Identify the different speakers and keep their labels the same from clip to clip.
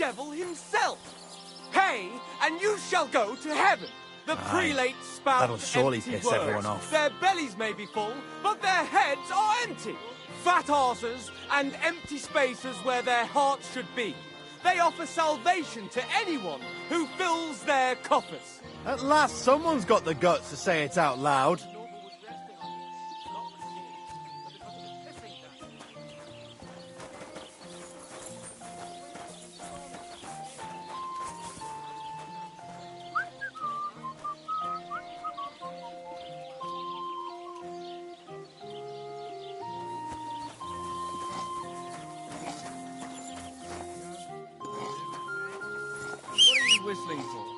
Speaker 1: devil himself. Pay, and you shall go to heaven. The prelates spout
Speaker 2: That'll surely
Speaker 1: empty
Speaker 2: piss
Speaker 1: words.
Speaker 2: everyone off.
Speaker 1: Their bellies may be full, but their heads are empty. Fat arses and empty spaces where their hearts should be. They offer salvation to anyone who fills their coffers.
Speaker 2: At last, someone's got the guts to say it out loud.
Speaker 1: Whistling for?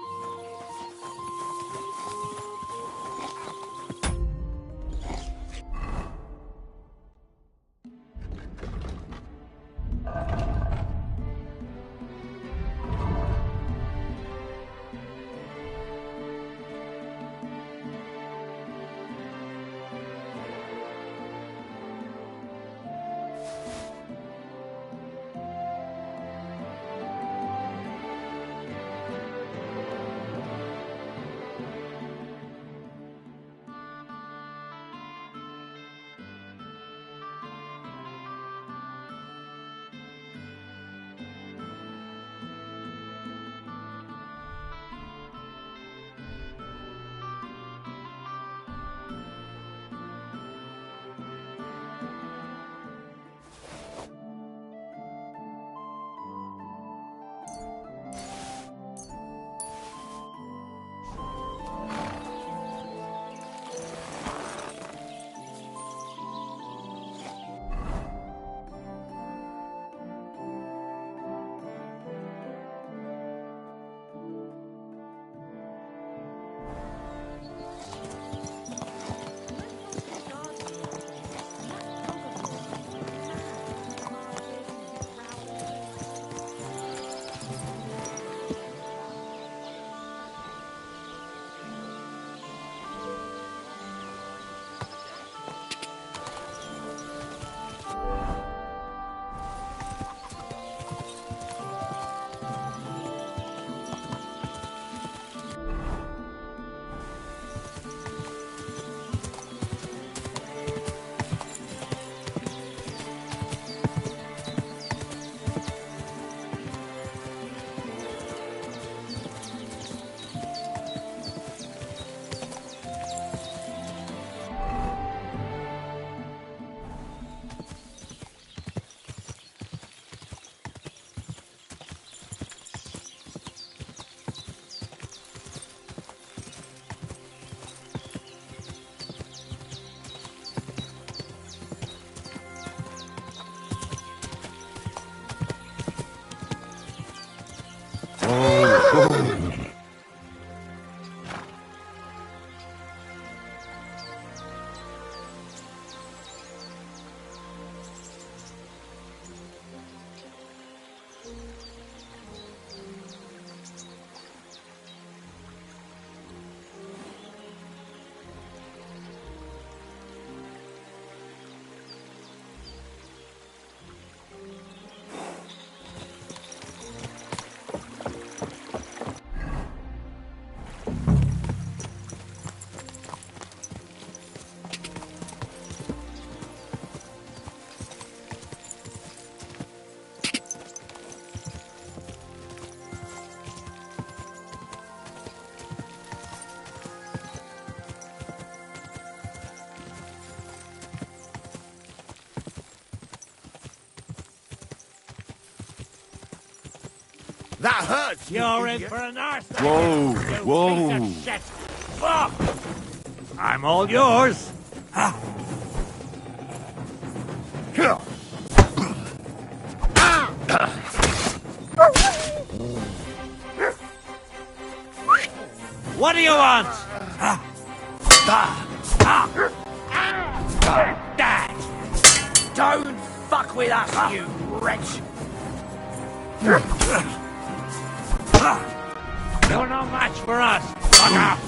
Speaker 2: That hurts!
Speaker 3: You're in for an arse.
Speaker 4: Whoa, whoa.
Speaker 3: Piece of shit. Fuck! I'm all yours. What do you want? Dad!
Speaker 5: Don't fuck with us, you wretch!
Speaker 3: You're no match for us. Fucker!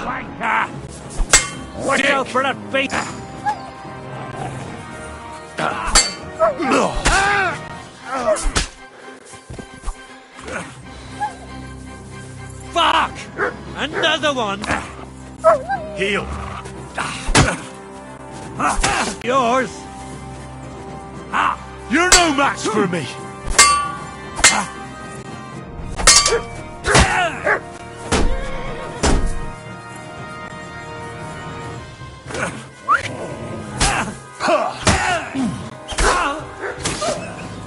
Speaker 3: Wanker! Watch out for that beast! Another one.
Speaker 4: Heal.
Speaker 3: Yours.
Speaker 4: You're no match for me.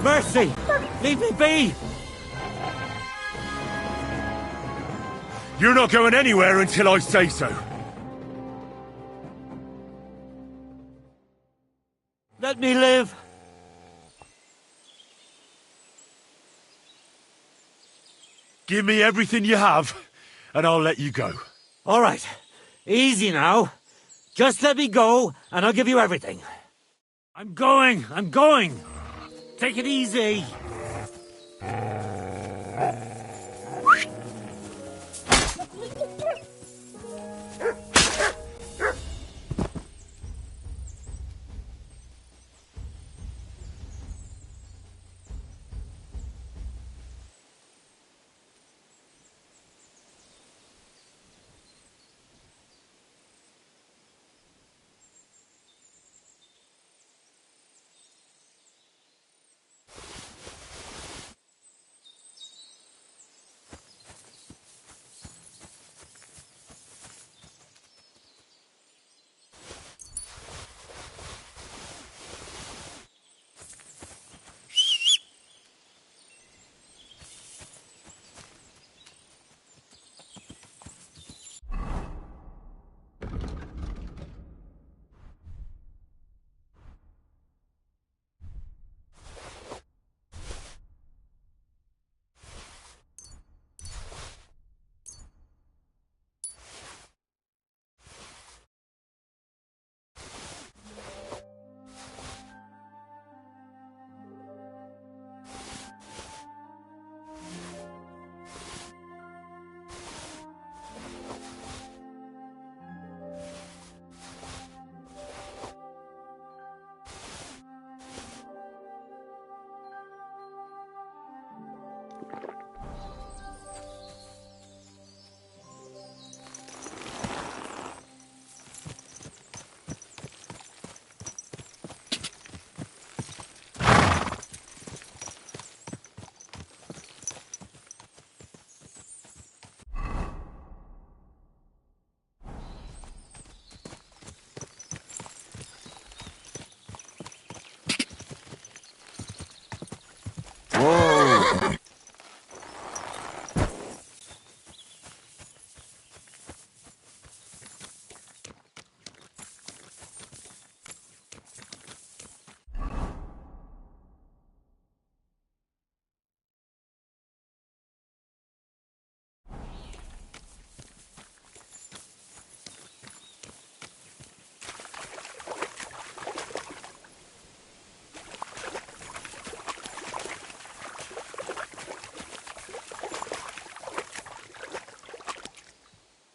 Speaker 3: Mercy! Leave me be!
Speaker 4: You're not going anywhere until I say so.
Speaker 3: Let me live!
Speaker 4: Give me everything you have, and I'll let you go.
Speaker 3: All right. Easy now. Just let me go, and I'll give you everything. I'm going! I'm going! Take it easy!
Speaker 4: Whoa!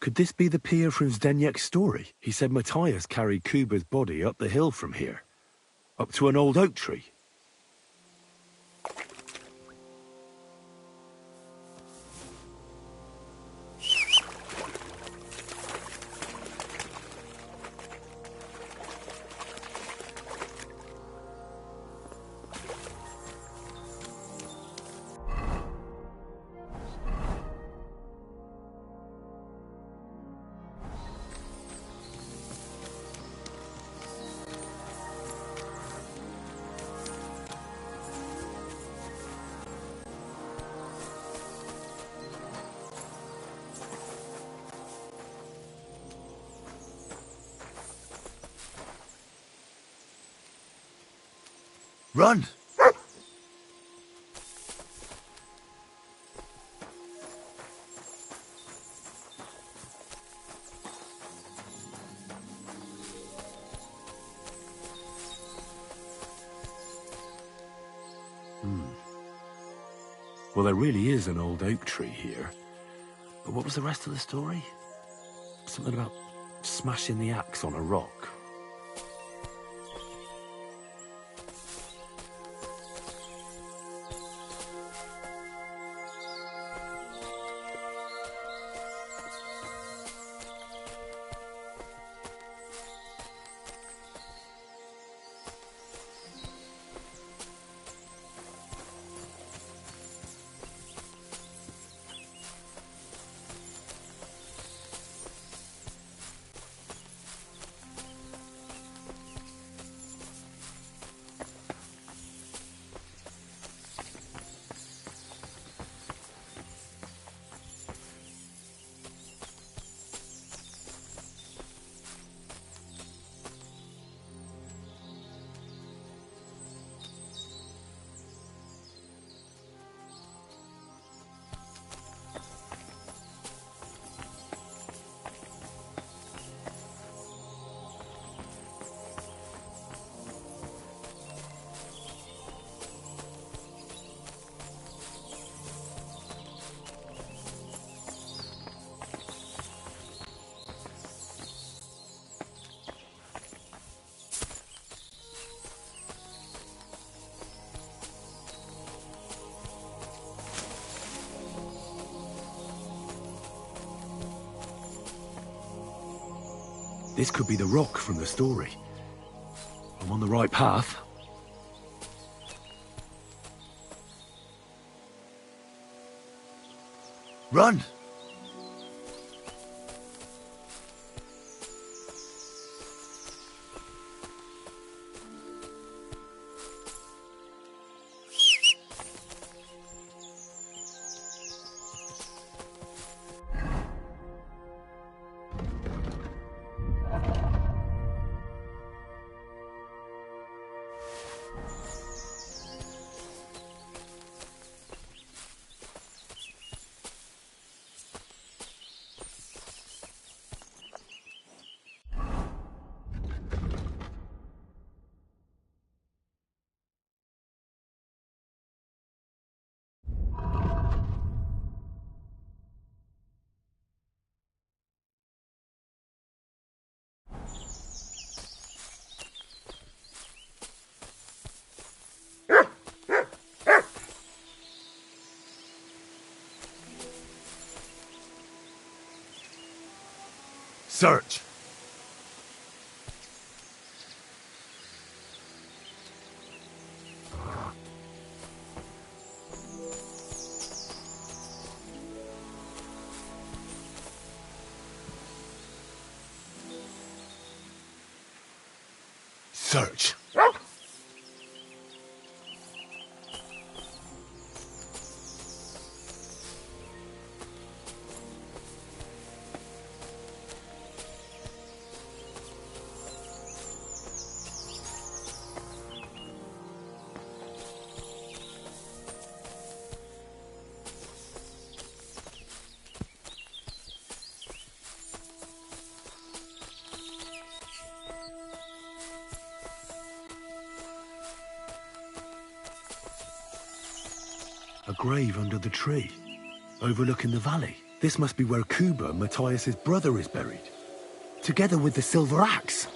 Speaker 6: Could this be the pier from Zdeněk's story? He said Matthias carried Kuba's body up the hill from here, up to an old oak tree.
Speaker 4: Run!
Speaker 6: Well, there really is an old oak tree here. But what was the rest of the story? Something about smashing the axe on a rock. This could be the rock from the story. I'm on the right path.
Speaker 4: Run! Search! Search!
Speaker 6: A grave under the tree, overlooking the valley. This must be where Kuba, Matthias's brother, is buried, together with the silver axe.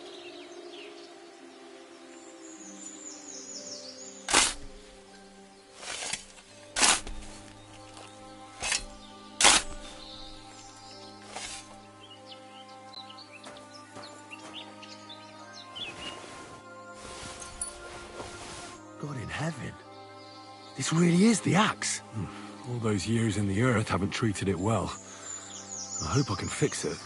Speaker 6: God in heaven. This really is the axe. All those years in the earth haven't treated it well. I hope I can fix it.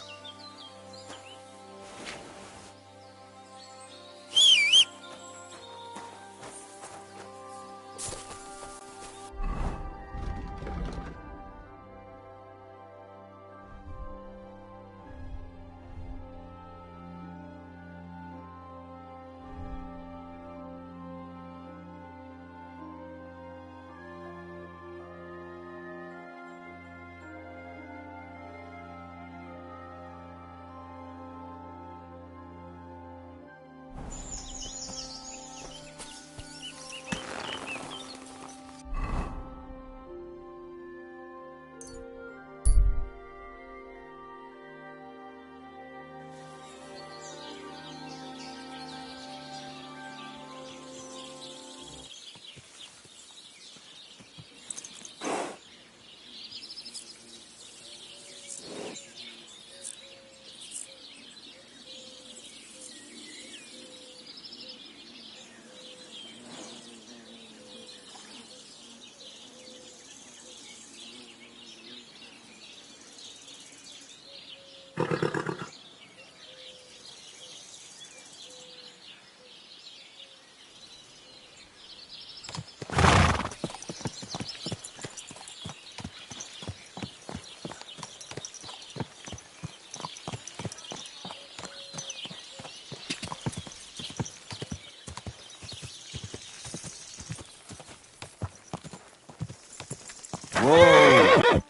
Speaker 4: Whoa!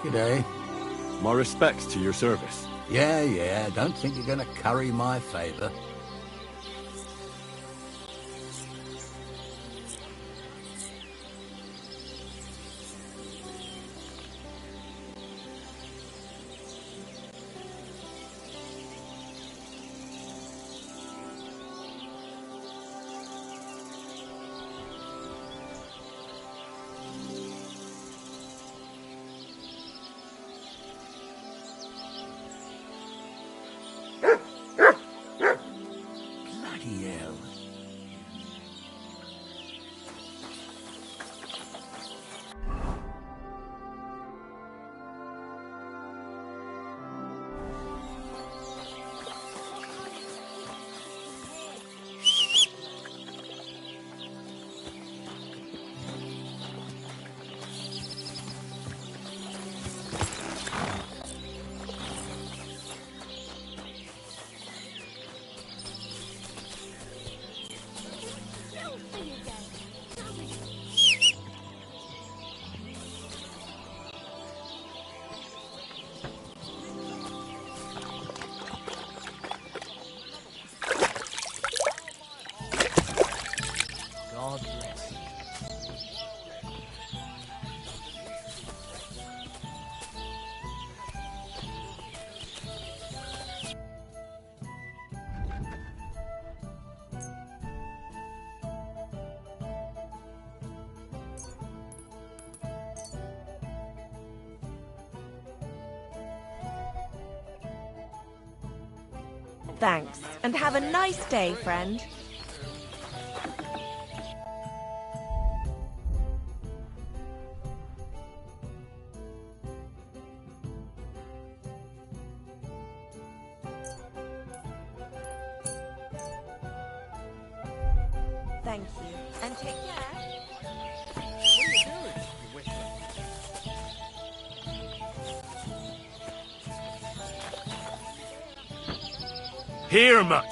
Speaker 7: G'day.
Speaker 4: My respects to your service.
Speaker 7: Yeah, don't think you're gonna curry my favour.
Speaker 8: Thanks, and have a nice day, friend. Thank you, and take care.
Speaker 2: What are you doing, you whisper?
Speaker 4: Here, mutt.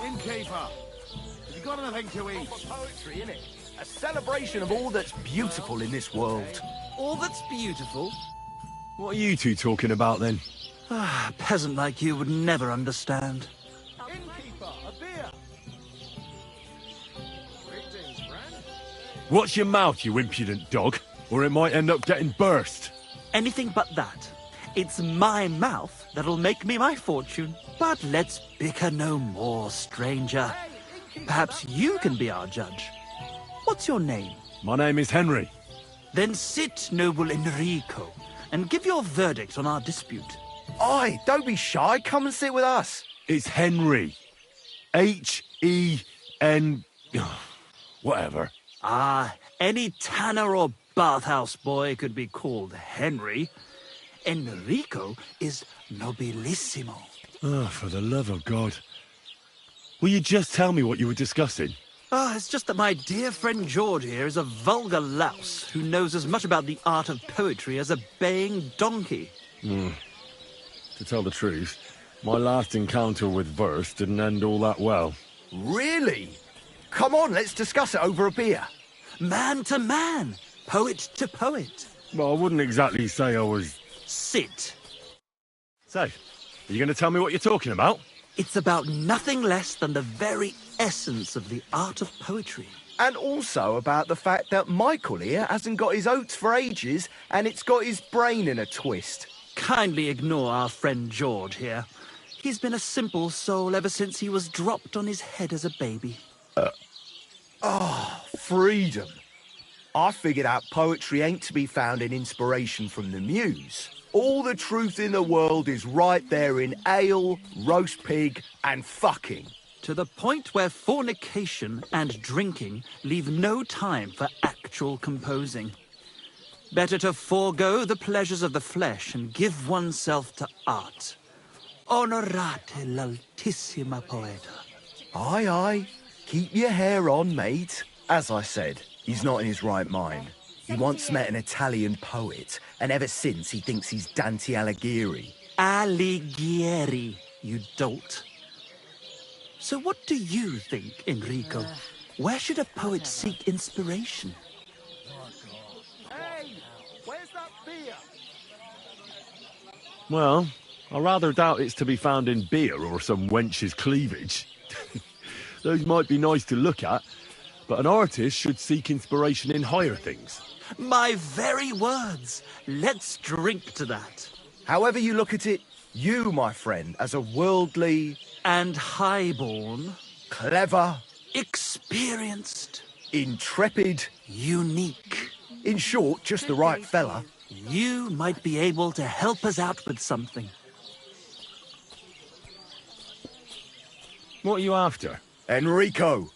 Speaker 2: Innkeeper, have you got anything to eat?
Speaker 5: Poetry, innit? A celebration of all that's beautiful in this world.
Speaker 9: All that's beautiful?
Speaker 6: What are you two talking about then?
Speaker 9: A peasant like you would never understand.
Speaker 2: Innkeeper, a beer. Greetings, friend.
Speaker 4: Watch your mouth, you impudent dog, or it might end up getting burst.
Speaker 9: Anything but that. It's my mouth that'll make me my fortune. But let's bicker no more, stranger. Perhaps you can be our judge. What's your name?
Speaker 4: My name is Henry.
Speaker 9: Then sit, noble Enrico, and give your verdict on our dispute.
Speaker 5: Aye, don't be shy. Come and sit with us.
Speaker 4: It's Henry. H-E-N... whatever.
Speaker 9: Ah, any tanner or bathhouse boy could be called Henry. Enrico is nobilissimo.
Speaker 4: Oh, for the love of God. Will you just tell me what you were discussing?
Speaker 9: Ah, it's just that my dear friend George here is a vulgar louse who knows as much about the art of poetry as a baying donkey.
Speaker 4: To tell the truth, my last encounter with verse didn't end all that well.
Speaker 5: Really? Come on, let's discuss it over a beer.
Speaker 9: Man to man, poet to poet.
Speaker 4: Well, I wouldn't exactly say I was...
Speaker 9: Sit.
Speaker 4: So, are you going to tell me what you're talking about?
Speaker 9: It's about nothing less than the very essence of the art of poetry.
Speaker 5: And also about the fact that Michael here hasn't got his oats for ages and it's got his brain in a twist.
Speaker 9: Kindly ignore our friend George here. He's been a simple soul ever since he was dropped on his head as a baby.
Speaker 5: Freedom. I figured out poetry ain't to be found in inspiration from the muse. All the truth in the world is right there in ale, roast pig, and fucking.
Speaker 9: To the point where fornication and drinking leave no time for actual composing. Better to forego the pleasures of the flesh and give oneself to art. Onorate l'altissima poeta.
Speaker 5: Aye, aye. Keep your hair on, mate. As I said, he's not in his right mind. He once met an Italian poet, and ever since he thinks he's Dante Alighieri.
Speaker 9: Alighieri, you dolt. So what do you think, Enrico? Where should a poet seek inspiration?
Speaker 2: Hey, where's that beer?
Speaker 4: Well, I rather doubt it's to be found in beer or some wench's cleavage. Those might be nice to look at, but an artist should seek inspiration in higher things.
Speaker 9: My very words. Let's drink to that.
Speaker 5: However you look at it, you, my friend, as a worldly...
Speaker 9: And highborn.
Speaker 5: clever...
Speaker 9: experienced.
Speaker 5: intrepid...
Speaker 9: unique.
Speaker 5: in short, just the right fella.
Speaker 9: You might be able to help us out with something.
Speaker 4: What are you after?
Speaker 5: Enrico,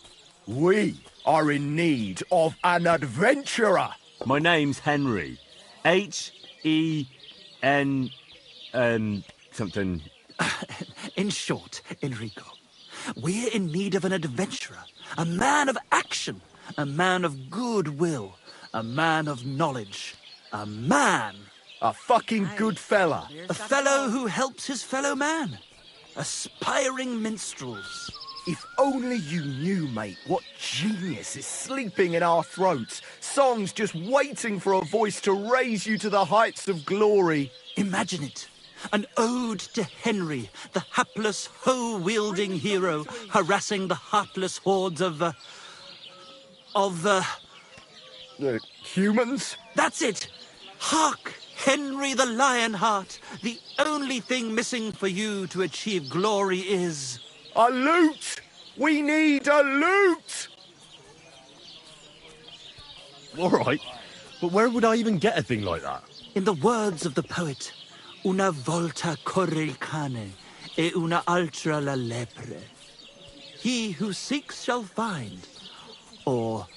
Speaker 5: we are in need of an adventurer.
Speaker 4: My name's Henry. H-E-N... something...
Speaker 9: In short, Enrico, we're in need of an adventurer, a man of action, a man of goodwill, a man of knowledge, a man...
Speaker 5: A fucking good fella.
Speaker 9: A fellow who helps his fellow man. Aspiring minstrels.
Speaker 5: If only you knew, mate, what genius is sleeping in our throats. Songs just waiting for a voice to raise you to the heights of glory.
Speaker 9: Imagine it. An ode to Henry, the hapless, hoe-wielding hero, harassing the heartless hordes of
Speaker 5: Humans?
Speaker 9: That's it! Hark! Henry the Lionheart, the only thing missing for you to achieve glory is...
Speaker 5: A loot! We need a loot!
Speaker 4: All right, but where would I even get a thing like that?
Speaker 9: In the words of the poet, una volta corre il cane, e una altra la lepre. He who seeks shall find, or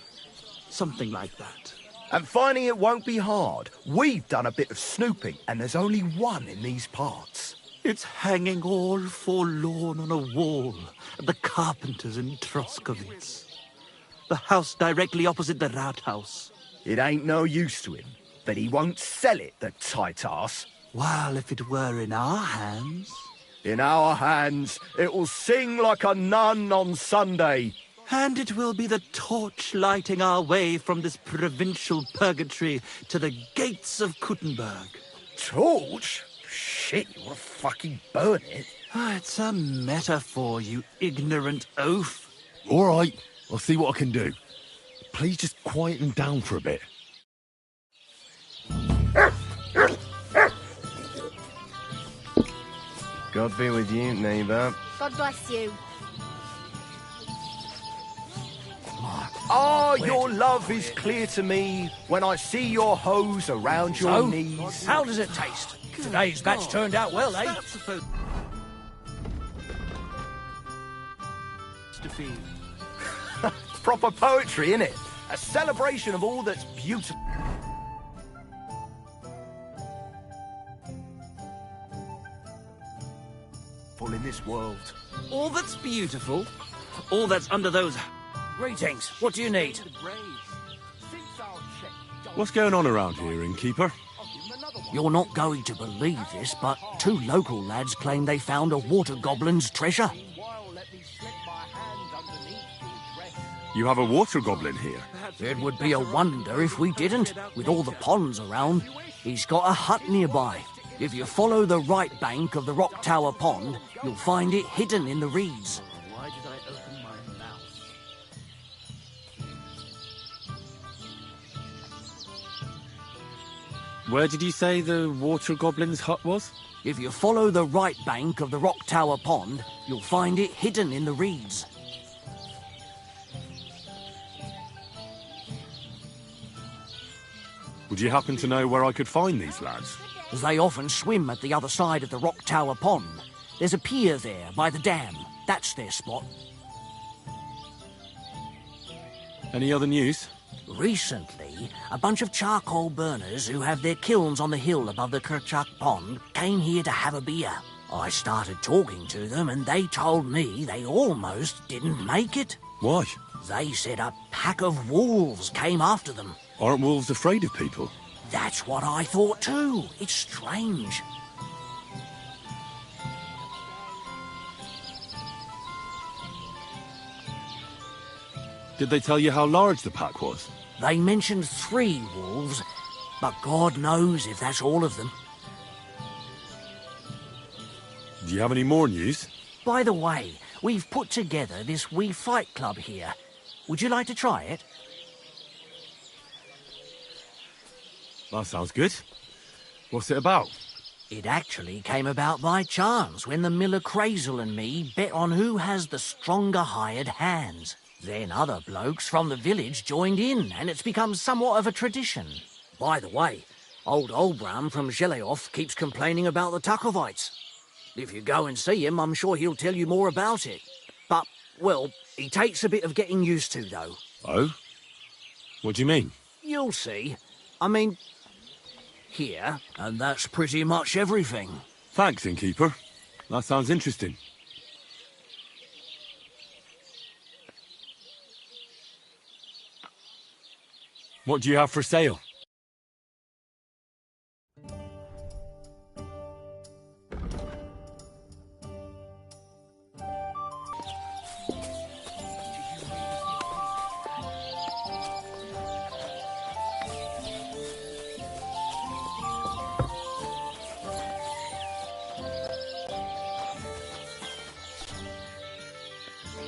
Speaker 9: something like that.
Speaker 5: And finding it won't be hard. We've done a bit of snooping, and there's only one in these parts.
Speaker 9: It's hanging all forlorn on a wall at the carpenter's in Troskowitz. The house directly opposite the Rathaus.
Speaker 5: It ain't no use to him, but he won't sell it, the tight ass.
Speaker 9: Well, if it were in our hands...
Speaker 5: In our hands, it will sing like a nun on Sunday.
Speaker 9: And it will be the torch lighting our way from this provincial purgatory to the gates of Kuttenberg.
Speaker 5: Torch? Shit, you want to fucking burn it?
Speaker 9: It's a metaphor, you ignorant oaf.
Speaker 4: All right, I'll see what I can do. Please just quieten down for a bit.
Speaker 10: God be with you, neighbour.
Speaker 11: God bless you.
Speaker 5: Your love is clear to me when I see your hose around your knees.
Speaker 12: How does it taste? Today's batch turned out well, eh?
Speaker 5: Proper poetry, innit? A celebration of all that's beautiful. In this world.
Speaker 9: All that's beautiful, all that's under those...
Speaker 12: Greetings. What do you need?
Speaker 4: What's going on around here, innkeeper?
Speaker 12: You're not going to believe this, but 2 local lads claim they found a water goblin's treasure.
Speaker 4: You have a water goblin here?
Speaker 12: It would be a wonder if we didn't, with all the ponds around. He's got a hut nearby. If you follow the right bank of the Rock Tower Pond, you'll find it hidden in the reeds.
Speaker 9: Why did I open my mouth?
Speaker 4: Where did you say the water goblin's hut was?
Speaker 12: If you follow the right bank of the Rock Tower Pond, you'll find it hidden in the reeds.
Speaker 4: Would you happen to know where I could find these lads?
Speaker 12: They often swim at the other side of the Rock Tower Pond. There's a pier there by the dam. That's their spot.
Speaker 4: Any other news?
Speaker 12: Recently, a bunch of charcoal burners who have their kilns on the hill above the Kerchak Pond came here to have a beer. I started talking to them and they told me they almost didn't make it.
Speaker 4: Why?
Speaker 12: They said a pack of wolves came after them.
Speaker 4: Aren't wolves afraid of people?
Speaker 12: That's what I thought too. It's strange.
Speaker 4: Did they tell you how large the pack was?
Speaker 12: They mentioned 3 wolves, but God knows if that's all of them.
Speaker 4: Do you have any more news?
Speaker 12: By the way, we've put together this wee fight club here. Would you like to try it?
Speaker 4: That sounds good. What's it about?
Speaker 12: It actually came about by chance when the Miller Crazel and me bet on who has the stronger hired hands. Then other blokes from the village joined in, and it's become somewhat of a tradition. By the way, old Olbram from Zheleov keeps complaining about the Takovites. If you go and see him, I'm sure he'll tell you more about it. But, well, he takes a bit of getting used to, though.
Speaker 4: Oh? What do you mean?
Speaker 12: You'll see. I mean, here, and that's pretty much everything.
Speaker 4: Thanks, innkeeper. That sounds interesting. What do you have for sale?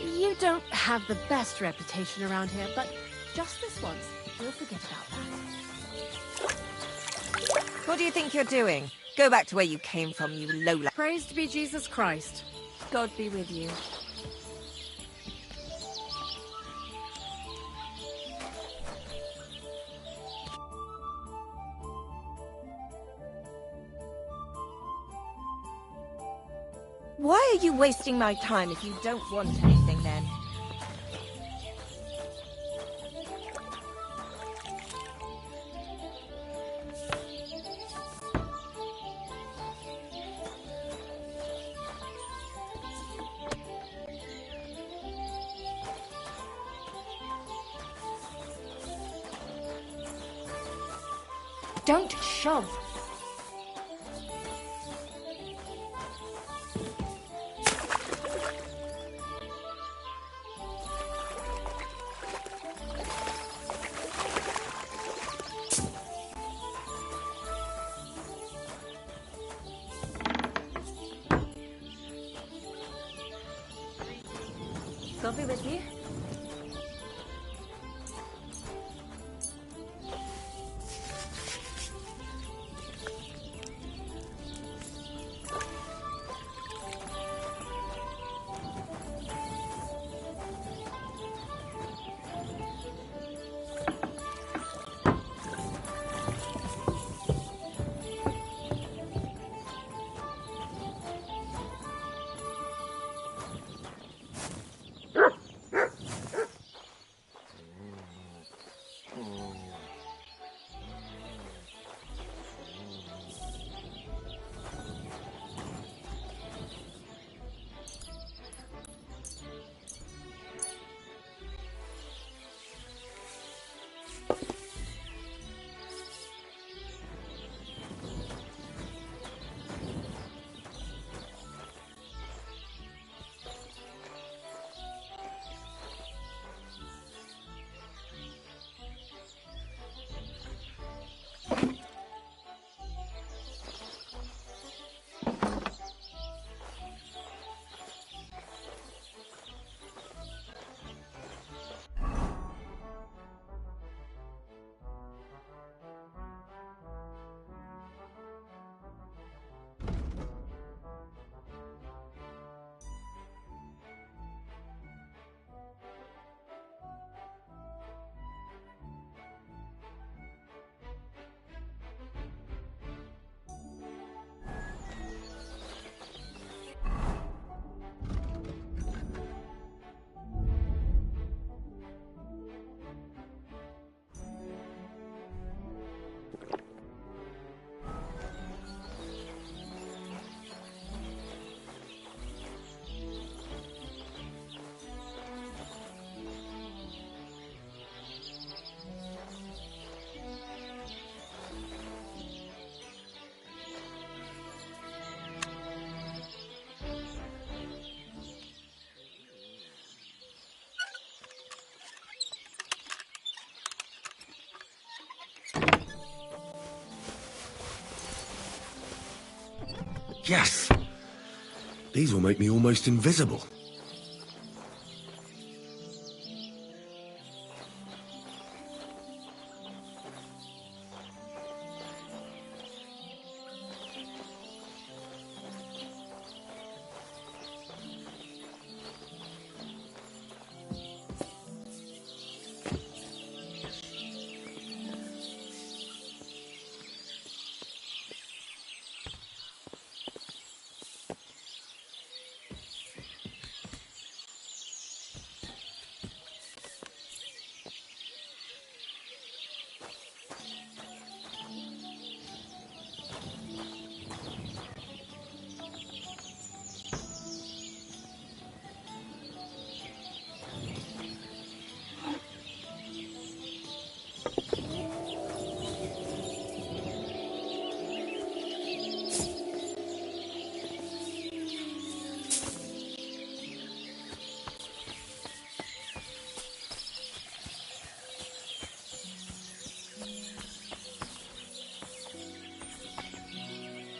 Speaker 11: You don't have the best reputation around here, but just this once, we'll forget about that.
Speaker 8: What do you think you're doing? Go back to where you came from, you lowlife.
Speaker 11: Praised be Jesus Christ.
Speaker 8: God be with you. Why are you wasting my time if you don't want anything then?
Speaker 11: Don't shove.
Speaker 8: God be with you.
Speaker 6: Yes! These will make me almost invisible.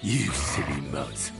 Speaker 6: You silly mutt.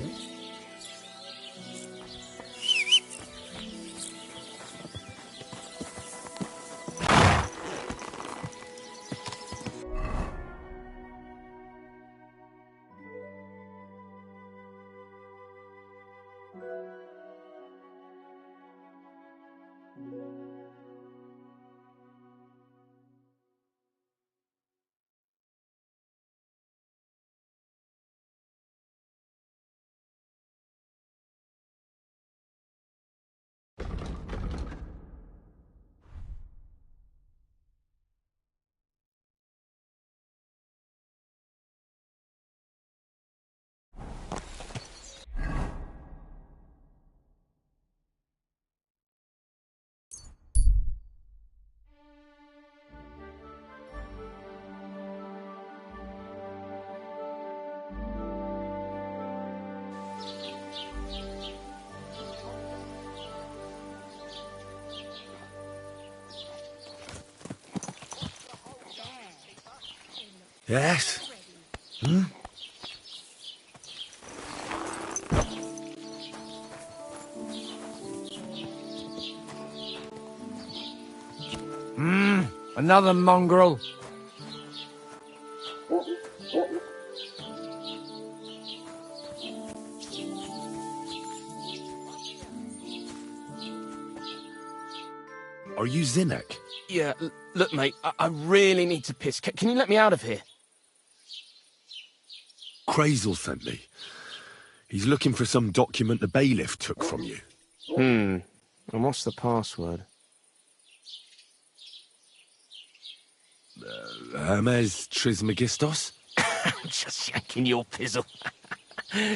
Speaker 6: Yes? Hmm?
Speaker 2: Another mongrel.
Speaker 4: Are you Zinnek?
Speaker 13: Yeah, look, mate, I really need to piss. Can you let me out of here?
Speaker 4: Crazel sent me. He's looking for some document the bailiff took from you.
Speaker 13: And what's the password?
Speaker 4: Hermes Trismegistos?
Speaker 13: Just shaking your pizzle.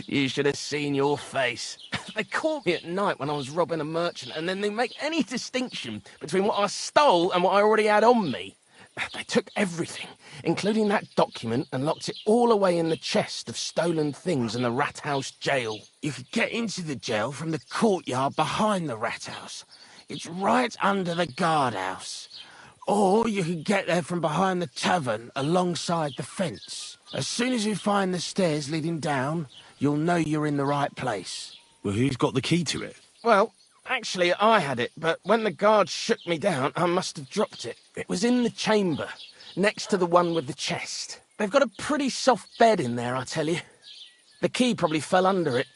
Speaker 13: You should have seen your face. They caught me at night when I was robbing a merchant, and then they make any distinction between what I stole and what I already had on me. They took everything, including that document, and locked it all away in the chest of stolen things in the Rat House jail. You could get into the jail from the courtyard behind the Rat House. It's right under the guardhouse. Or you could get there from behind the tavern alongside the fence. As soon as you find the stairs leading down, you'll know you're in the right place.
Speaker 4: Well, who's got the key to it?
Speaker 13: Well, actually, I had it, but when the guards shook me down, I must have dropped it. It was in the chamber, next to the one with the chest. They've got a pretty soft bed in there, I tell you. The key probably fell under it.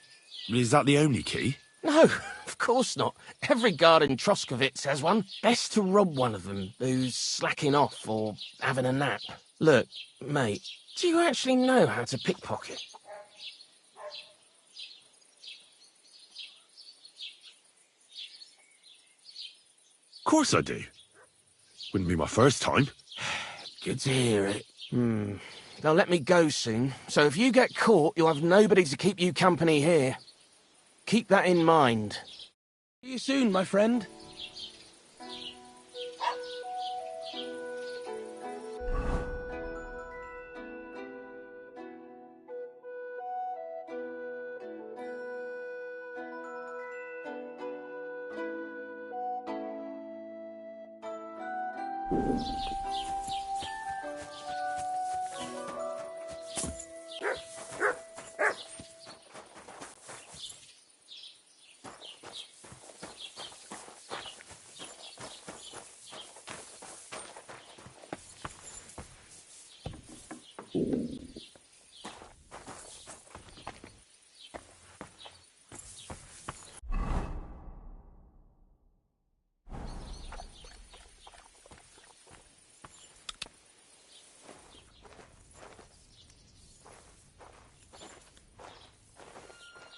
Speaker 4: Is that the only key?
Speaker 13: No, of course not. Every guard in Troskovitz has one. Best to rob one of them who's slacking off or having a nap. Look, mate, do you actually know how to pickpocket?
Speaker 4: Of course I do. Wouldn't be my first time.
Speaker 13: Good to hear it. They'll let me go soon, so if you get caught, you'll have nobody to keep you company here. Keep that in mind. See you soon, my friend.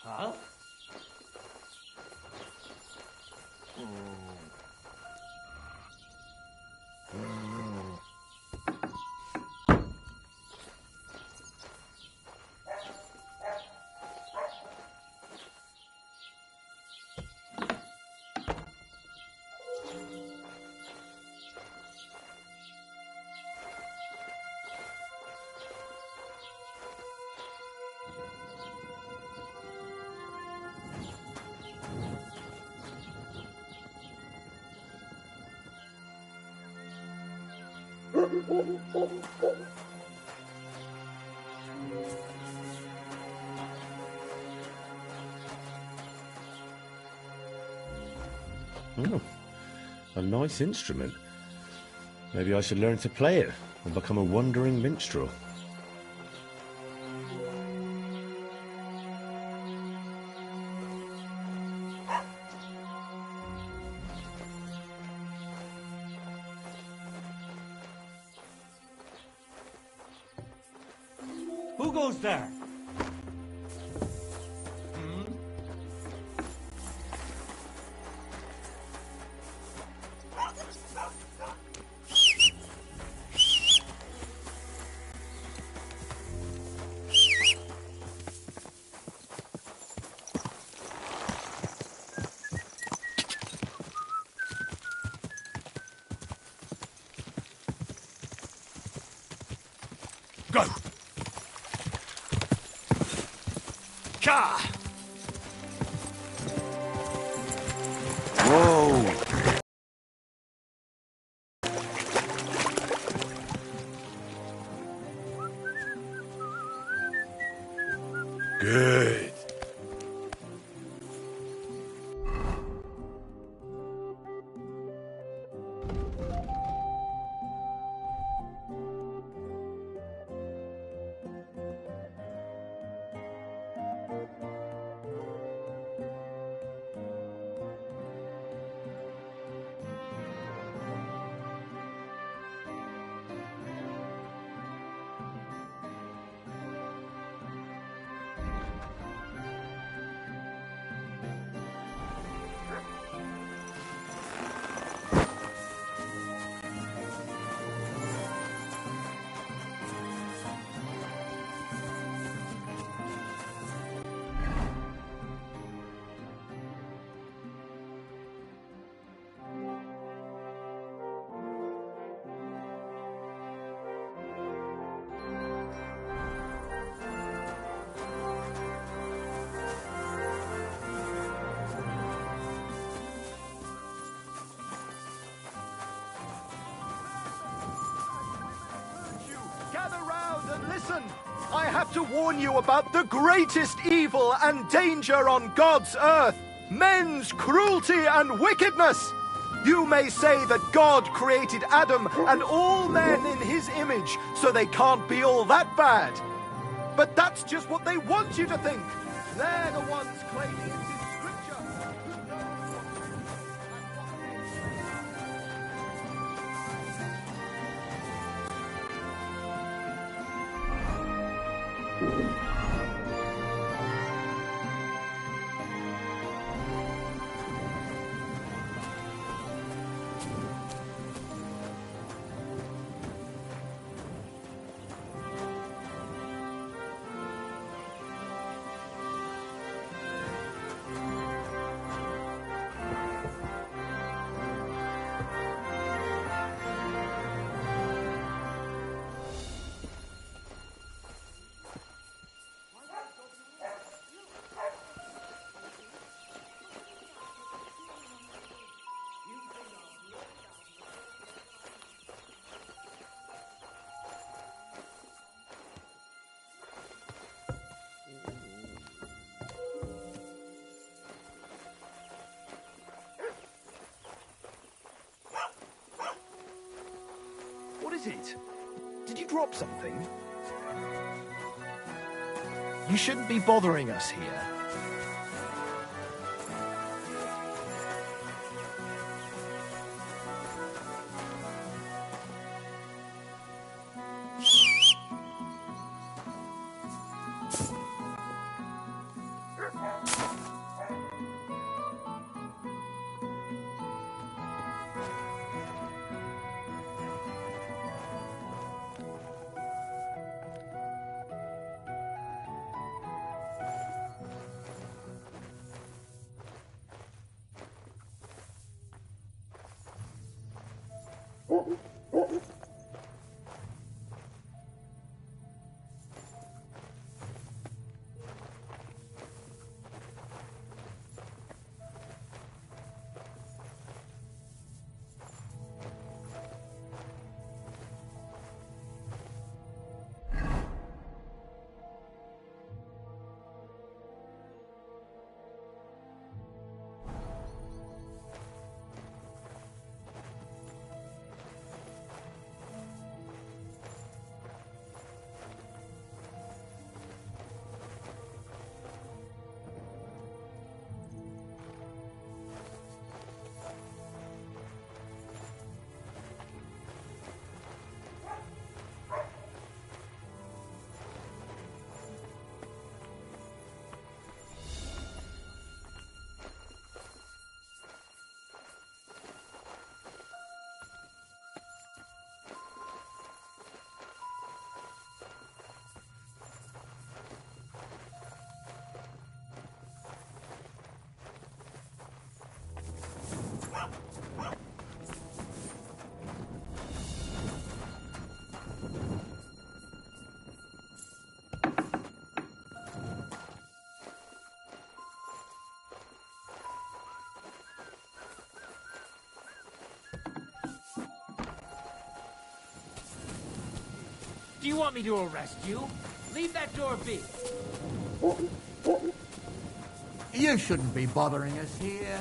Speaker 3: Huh?
Speaker 4: Oh, a nice instrument. Maybe I should learn to play it and become a wandering minstrel.
Speaker 3: Who goes there?
Speaker 6: Go! Ka!
Speaker 5: Whoa!
Speaker 6: Good.
Speaker 5: Gather round and listen. I have to warn you about the greatest evil and danger on God's earth. Men's cruelty and wickedness. You may say that God created Adam and all men in his image, so they can't be all that bad. But that's just what they want you to think. They're the ones claiming it's in Scripture. What is it? Did you drop something? You shouldn't be bothering us here.
Speaker 3: Do you want me to arrest you? Leave that door be.
Speaker 7: You shouldn't be bothering us here.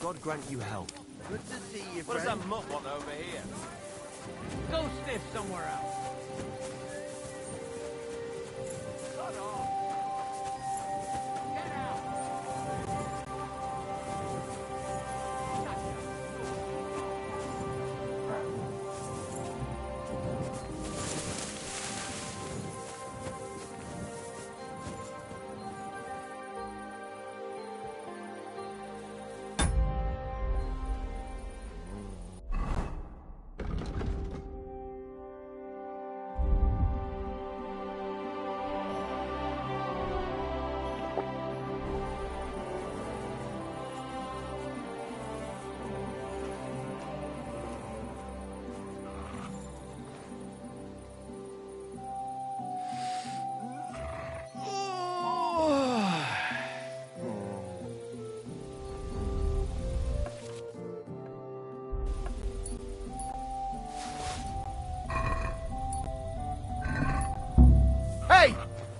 Speaker 5: God grant you help. Good to see you,
Speaker 1: What does
Speaker 5: friend.
Speaker 1: that mutt want over here?
Speaker 3: Go sniff somewhere else.
Speaker 5: Hey!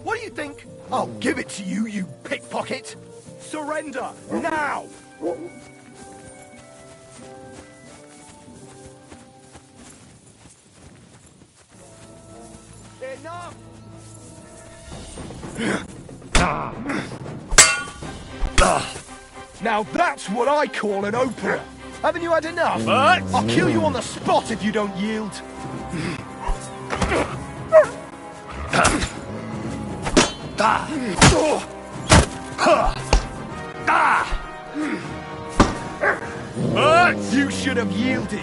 Speaker 5: What do you think? I'll give it to you, you pickpocket! Surrender! Now! Enough! Now that's what I call an opener! Haven't you had enough? I'll kill you on the spot if you don't yield! You should have yielded!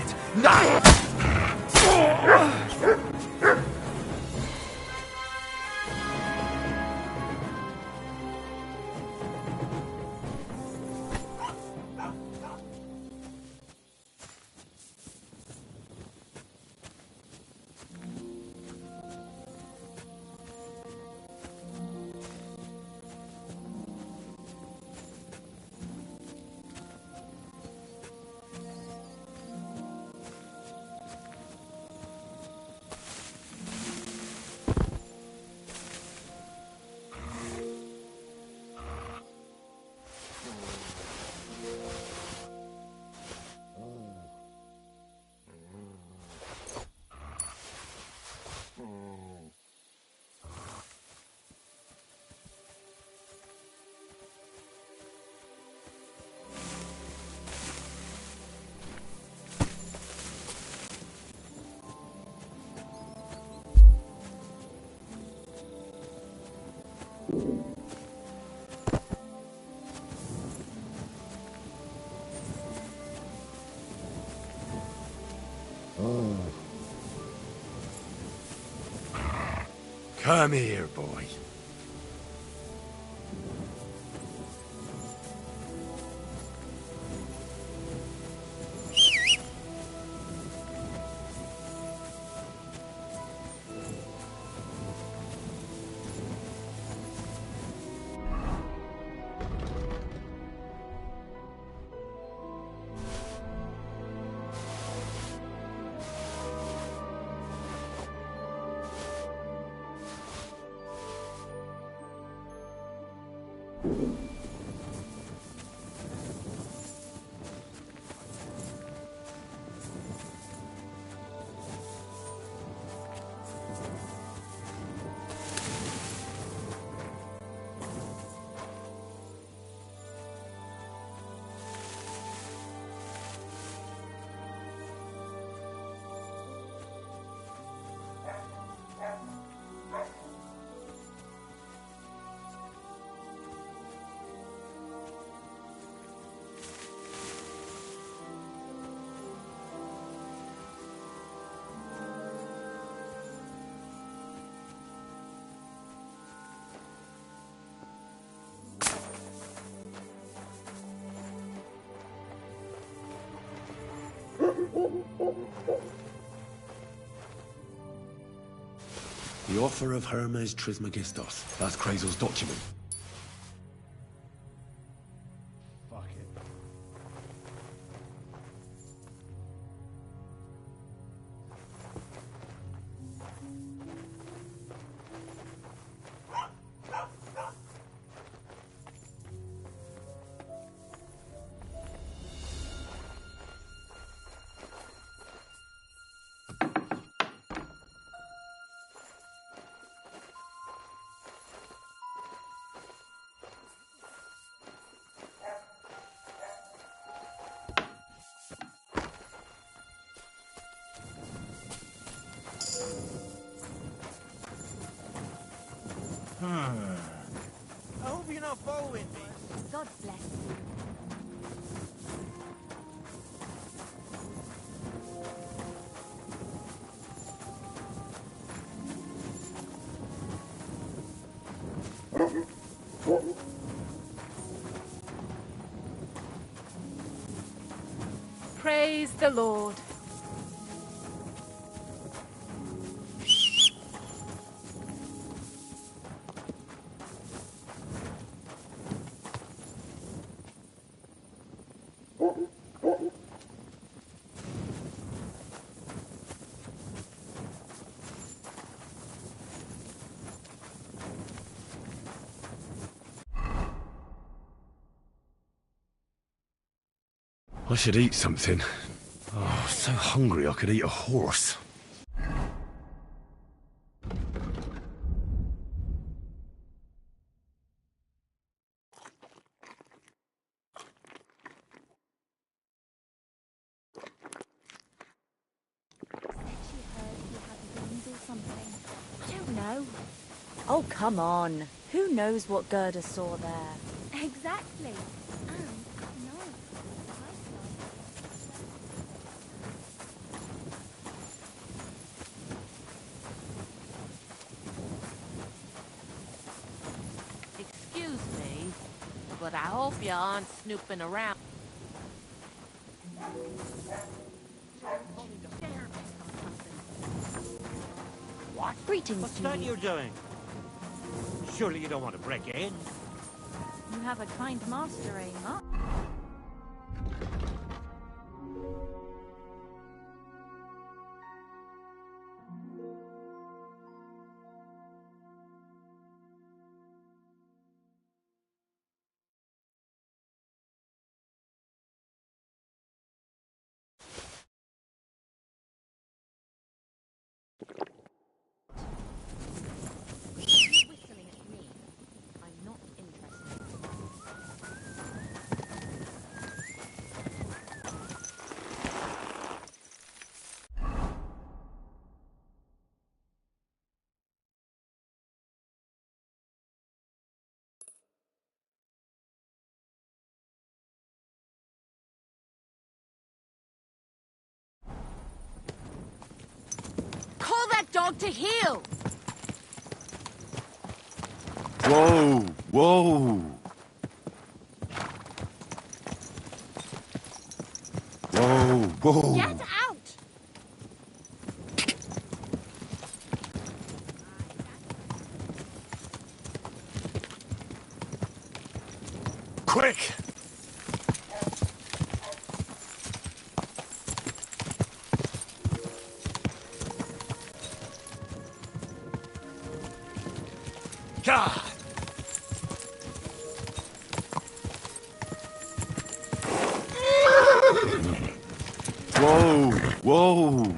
Speaker 6: Come here, boy. The offer of Hermes Trismegistos. That's Krazel's document.
Speaker 2: Fuck it.
Speaker 3: I hope you're not following me.
Speaker 11: God bless you. Praise the Lord.
Speaker 4: I should eat something. Oh, so hungry I could eat a horse.
Speaker 11: I don't know. Oh, come on. Who knows what Gerda saw there? Exactly. And no.
Speaker 14: Excuse me, but I hope you aren't snooping around.
Speaker 3: What?
Speaker 11: Greetings
Speaker 3: What's
Speaker 11: to
Speaker 3: that
Speaker 11: you.
Speaker 3: you're doing? Surely you don't want to break in?
Speaker 11: You have a kind master, eh, Mutt? Whistling at me. I'm not interested.
Speaker 14: Call that dog to heel!
Speaker 4: Whoa! Whoa! Whoa! Whoa!
Speaker 14: Get out!
Speaker 4: Quick! God! Whoa! Whoa!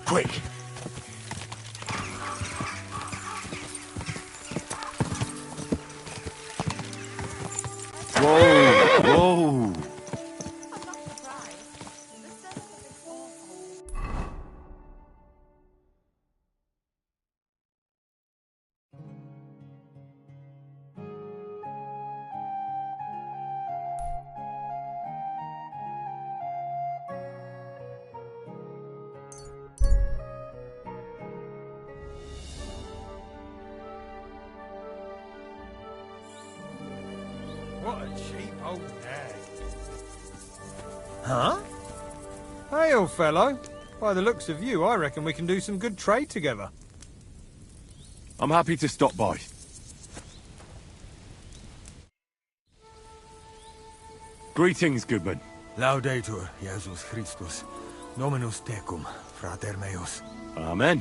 Speaker 4: Quick! Whoa! Whoa!
Speaker 3: What a cheap old nag.
Speaker 2: Huh?
Speaker 15: Hey, old fellow. By the looks of you, I reckon we can do some good trade together.
Speaker 4: I'm happy to stop by. Greetings, goodman.
Speaker 6: Laudetur, Jesus Christus. Dominus tecum, frater meus.
Speaker 4: Amen.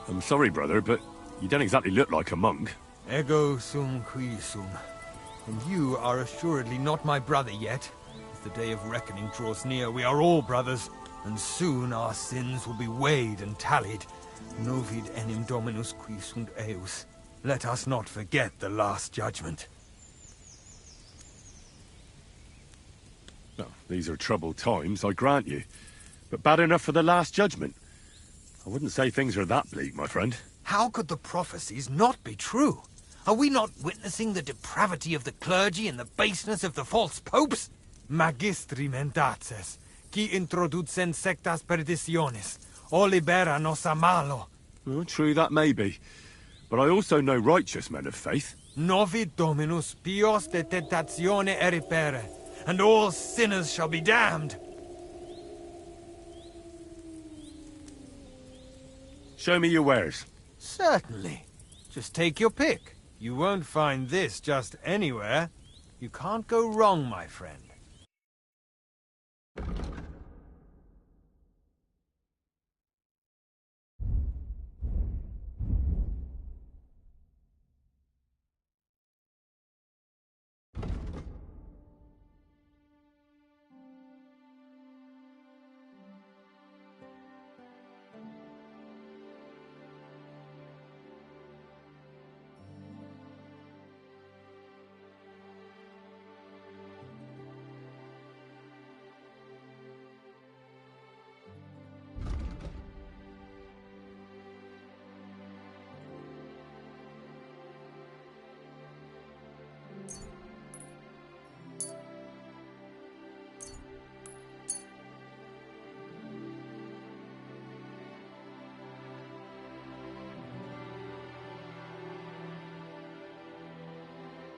Speaker 4: I'm sorry, brother, but you don't exactly look like a monk.
Speaker 15: Ego sum qui sum. And you are assuredly not my brother yet. As the day of reckoning draws near, we are all brothers, and soon our sins will be weighed and tallied. Novid enim Dominus qui sunt eus. Let us not forget the last judgment.
Speaker 4: Well, these are troubled times, I grant you. But bad enough for the last judgment. I wouldn't say things are that bleak, my friend.
Speaker 15: How could the prophecies not be true? Are we not witnessing the depravity of the clergy and the baseness of the false popes? Magistri mendaces, qui introducen sectas perditionis, o libera nos a malo.
Speaker 4: Well, true that may be. But I also know righteous men of faith.
Speaker 15: Novid Dominus pios de tentatione eripere, and all sinners shall be damned.
Speaker 4: Show me your wares.
Speaker 15: Certainly. Just take your pick. You won't find this just anywhere. You can't go wrong, my friend.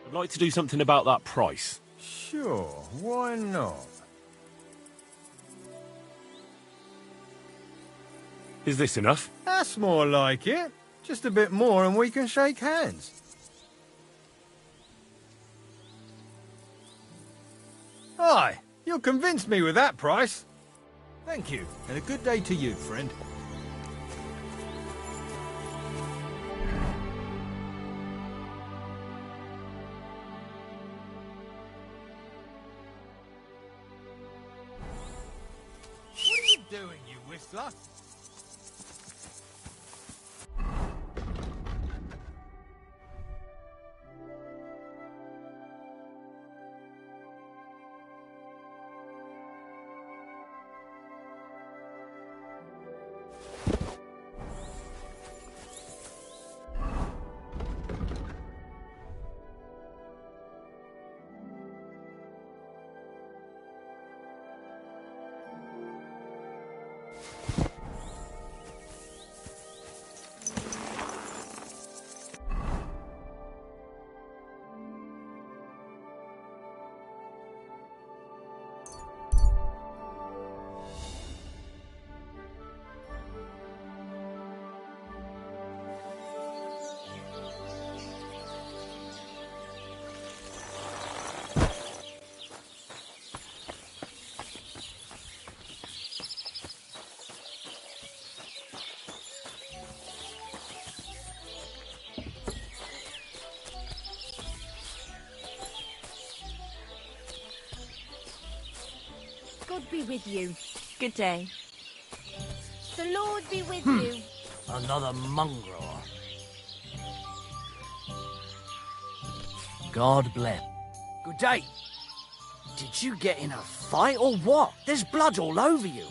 Speaker 4: I'd like to do something about that price.
Speaker 15: Sure, why not?
Speaker 4: Is this enough?
Speaker 15: That's more like it. Just a bit more and we can shake hands. Aye, you'll convince me with that price. Thank you, and a good day to you, friend. What are you doing, you whistler?
Speaker 11: God be with you. Good day.
Speaker 8: The Lord be with you.
Speaker 12: Another mongrel. God bless. Good day. Did you get in a fight or what? There's blood all over you.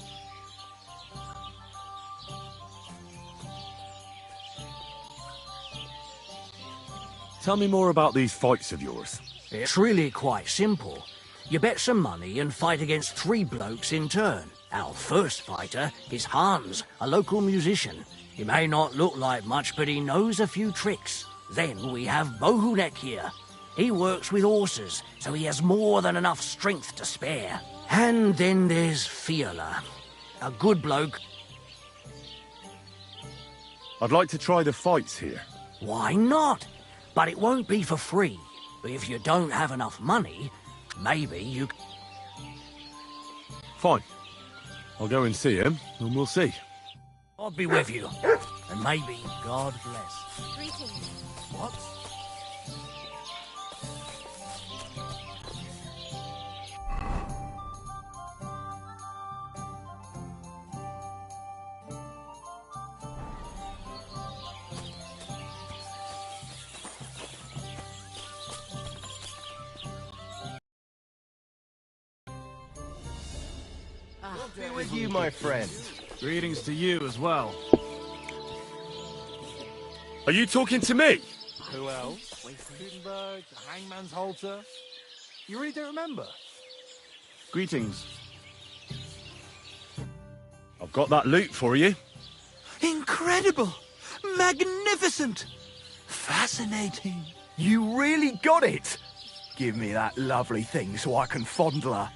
Speaker 4: Tell me more about these fights of yours.
Speaker 12: It's really quite simple. You bet some money and fight against 3 blokes in turn. Our first fighter is Hans, a local musician. He may not look like much, but he knows a few tricks. Then we have Bohunek here. He works with horses, so he has more than enough strength to spare. And then there's Fiala, a good bloke.
Speaker 4: I'd like to try the fights here.
Speaker 12: Why not? But it won't be for free. If you don't have enough money, maybe you...
Speaker 4: Fine. I'll go and see him, and we'll see.
Speaker 12: I'll be with you. And maybe God bless.
Speaker 8: Greetings.
Speaker 12: What?
Speaker 10: Be with you, my friend.
Speaker 2: Greetings to you as well.
Speaker 4: Are you talking to me?
Speaker 2: Who else? Gutenberg, the Hangman's Halter. You really don't remember?
Speaker 4: Greetings. I've got that loot for you.
Speaker 9: Incredible! Magnificent! Fascinating.
Speaker 5: You really got it! Give me that lovely thing so I can fondle her.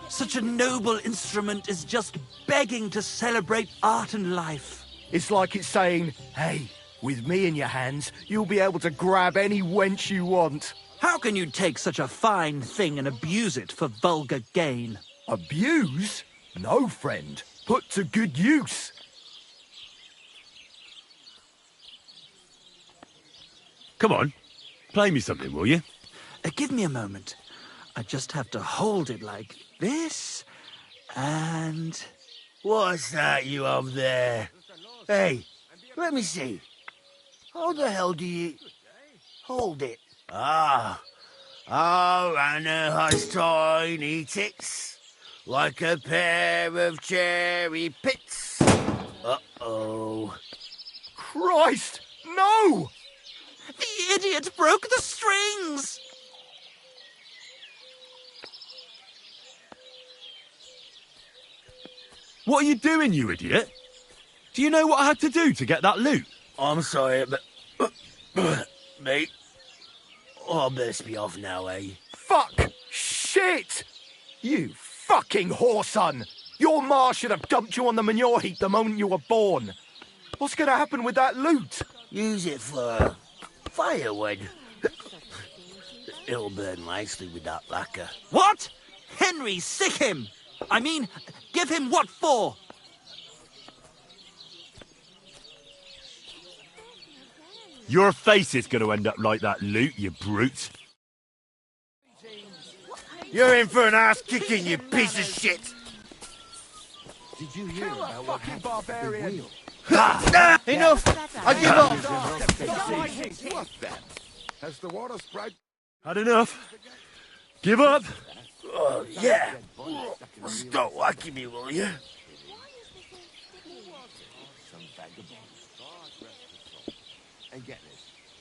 Speaker 9: Such a noble instrument is just begging to celebrate art and life.
Speaker 5: It's like it's saying, hey, with me in your hands, you'll be able to grab any wench you want.
Speaker 9: How can you take such a fine thing and abuse it for vulgar gain?
Speaker 5: Abuse? No, friend. Put to good use.
Speaker 4: Come on, play me something, will you?
Speaker 9: Give me a moment. I just have to hold it like this, and...
Speaker 16: What's that you up there? Hey, let me see. How the hell do you... Hold it. Ah. Oh, Anna has tiny tits, like a pair of cherry pits. Uh-oh.
Speaker 5: Christ, no!
Speaker 9: The idiot broke the strings!
Speaker 4: What are you doing, you idiot? Do you know what I had to do to get that loot?
Speaker 16: I'm sorry, but... mate, I best be off now, eh?
Speaker 5: Fuck! Shit! You fucking whoreson! Your ma should have dumped you on the manure heap the moment you were born. What's gonna happen with that loot?
Speaker 16: Use it for firewood. It'll burn nicely with that lacquer.
Speaker 9: What? Henry, sick him! I mean, give him what for?
Speaker 4: Your face is going to end up like that loot, you brute.
Speaker 16: You're in for an ass-kicking, you piece of shit!
Speaker 10: Did you hear about what happened
Speaker 5: barbarian.
Speaker 16: Enough! I give up!
Speaker 10: Has the water spread?
Speaker 4: Had enough? Give up?
Speaker 16: Oh, yeah. Stop whacking me, will you?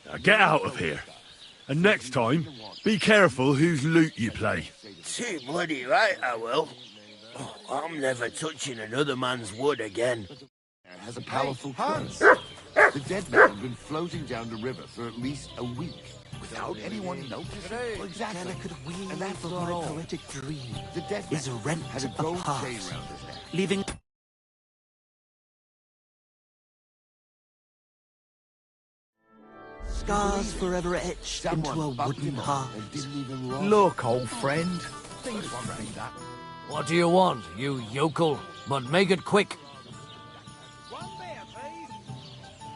Speaker 4: Now get out of here. And next time, be careful whose loot you play.
Speaker 16: Too bloody right, I will. Oh, I'm never touching another man's wood again.
Speaker 10: Has a powerful curse. The dead man has been floating down the river for at least a week without anyone noticing. Well, exactly.
Speaker 9: Delicate wings
Speaker 10: And that's
Speaker 9: of
Speaker 10: not
Speaker 9: my
Speaker 10: all.
Speaker 9: poetic dream
Speaker 10: The dead
Speaker 9: is
Speaker 10: man
Speaker 9: rent
Speaker 10: had a gold
Speaker 9: apart,
Speaker 10: chain round his neck.
Speaker 9: leaving scars forever etched into a wooden heart.
Speaker 5: Look, old friend. Things won't be that.
Speaker 12: What do you want, you yokel? But make it quick.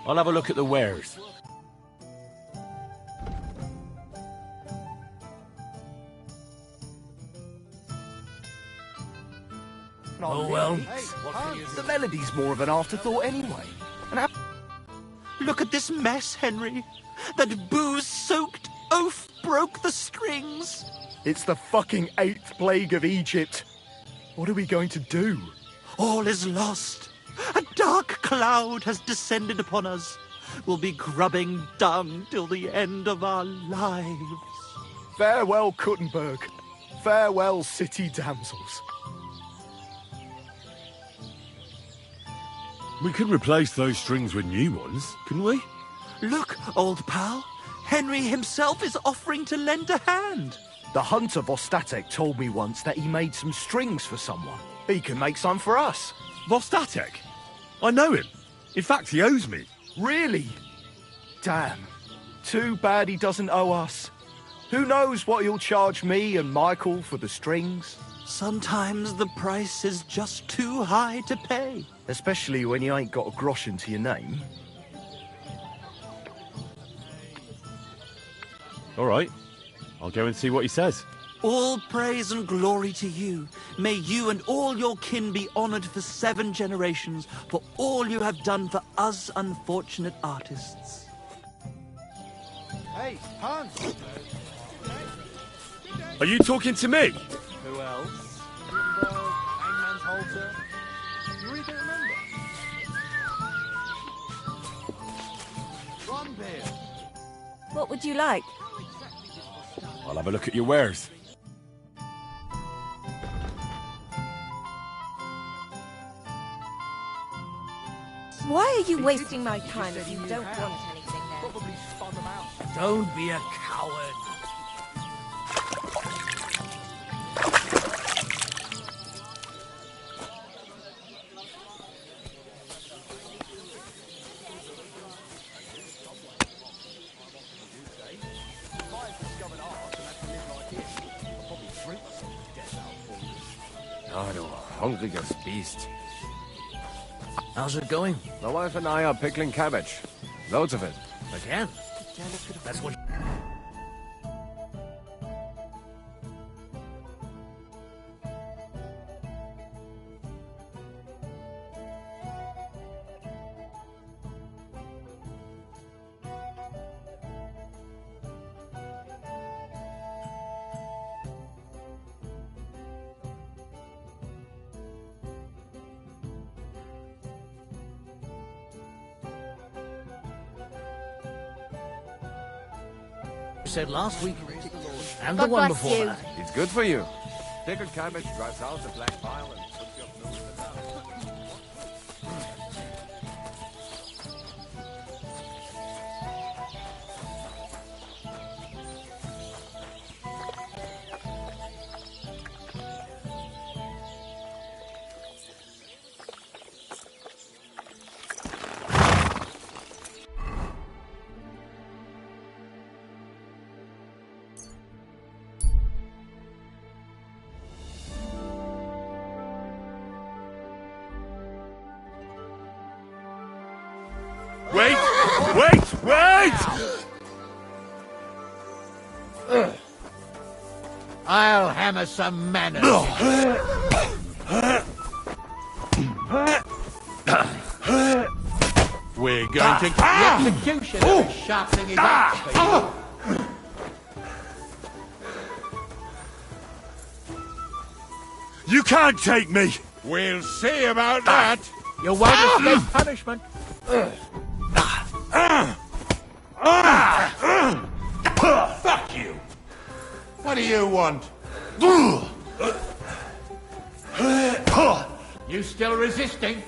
Speaker 4: I'll have a look at the wares.
Speaker 12: Oh, well.
Speaker 5: The melody's more of an afterthought anyway. And
Speaker 9: Look at this mess, Henry. That booze-soaked oaf broke the strings.
Speaker 5: it's the fucking 8th plague of Egypt. What are we going to do?
Speaker 9: All is lost. A dark cloud has descended upon us. We'll be grubbing dung till the end of our lives.
Speaker 5: Farewell, Kuttenberg. Farewell, city damsels.
Speaker 4: We could replace those strings with new ones, couldn't we?
Speaker 9: Look, old pal. Henry himself is offering to lend a hand.
Speaker 5: The hunter Vostatek told me once that he made some strings for someone. He can make some for us.
Speaker 4: Vostatek? I know him. In fact, he owes me.
Speaker 5: Really? Damn. Too bad he doesn't owe us. Who knows what he'll charge me and Michael for the strings?
Speaker 9: Sometimes the price is just too high to pay.
Speaker 5: Especially when you ain't got a groschen to your name.
Speaker 4: All right. I'll go and see what he says.
Speaker 9: All praise and glory to you. May you and all your kin be honored for 7 generations for all you have done for us unfortunate artists.
Speaker 2: Hey, Hans!
Speaker 4: Are you talking to me?
Speaker 2: Who else? Gutenberg, Hangman's Halter. You really don't remember? Ron Beer.
Speaker 8: What would you like?
Speaker 4: I'll have a look at your wares.
Speaker 8: Why are you wasting my time if you don't want anything then?
Speaker 2: Probably spun them out.
Speaker 12: Don't be a coward.
Speaker 13: Oh, du hungriges Biest.
Speaker 12: How's it going?
Speaker 13: My wife and I are pickling cabbage. Loads of it.
Speaker 12: Again? That's what... said last week, and the
Speaker 8: God
Speaker 12: one
Speaker 8: bless
Speaker 12: before
Speaker 8: you.
Speaker 12: that.
Speaker 13: It's good for you. Pickled cabbage drives out the black bile and puts your nose in the mouth.
Speaker 4: Wait! Wait! Wait!
Speaker 16: I'll hammer some manners.
Speaker 6: We're going to...
Speaker 16: The executioner is sharpening his axe for you.
Speaker 4: You can't take me!
Speaker 6: We'll see about that.
Speaker 16: You won't escape punishment.
Speaker 6: Fuck you. What do you want?
Speaker 16: You still resisting?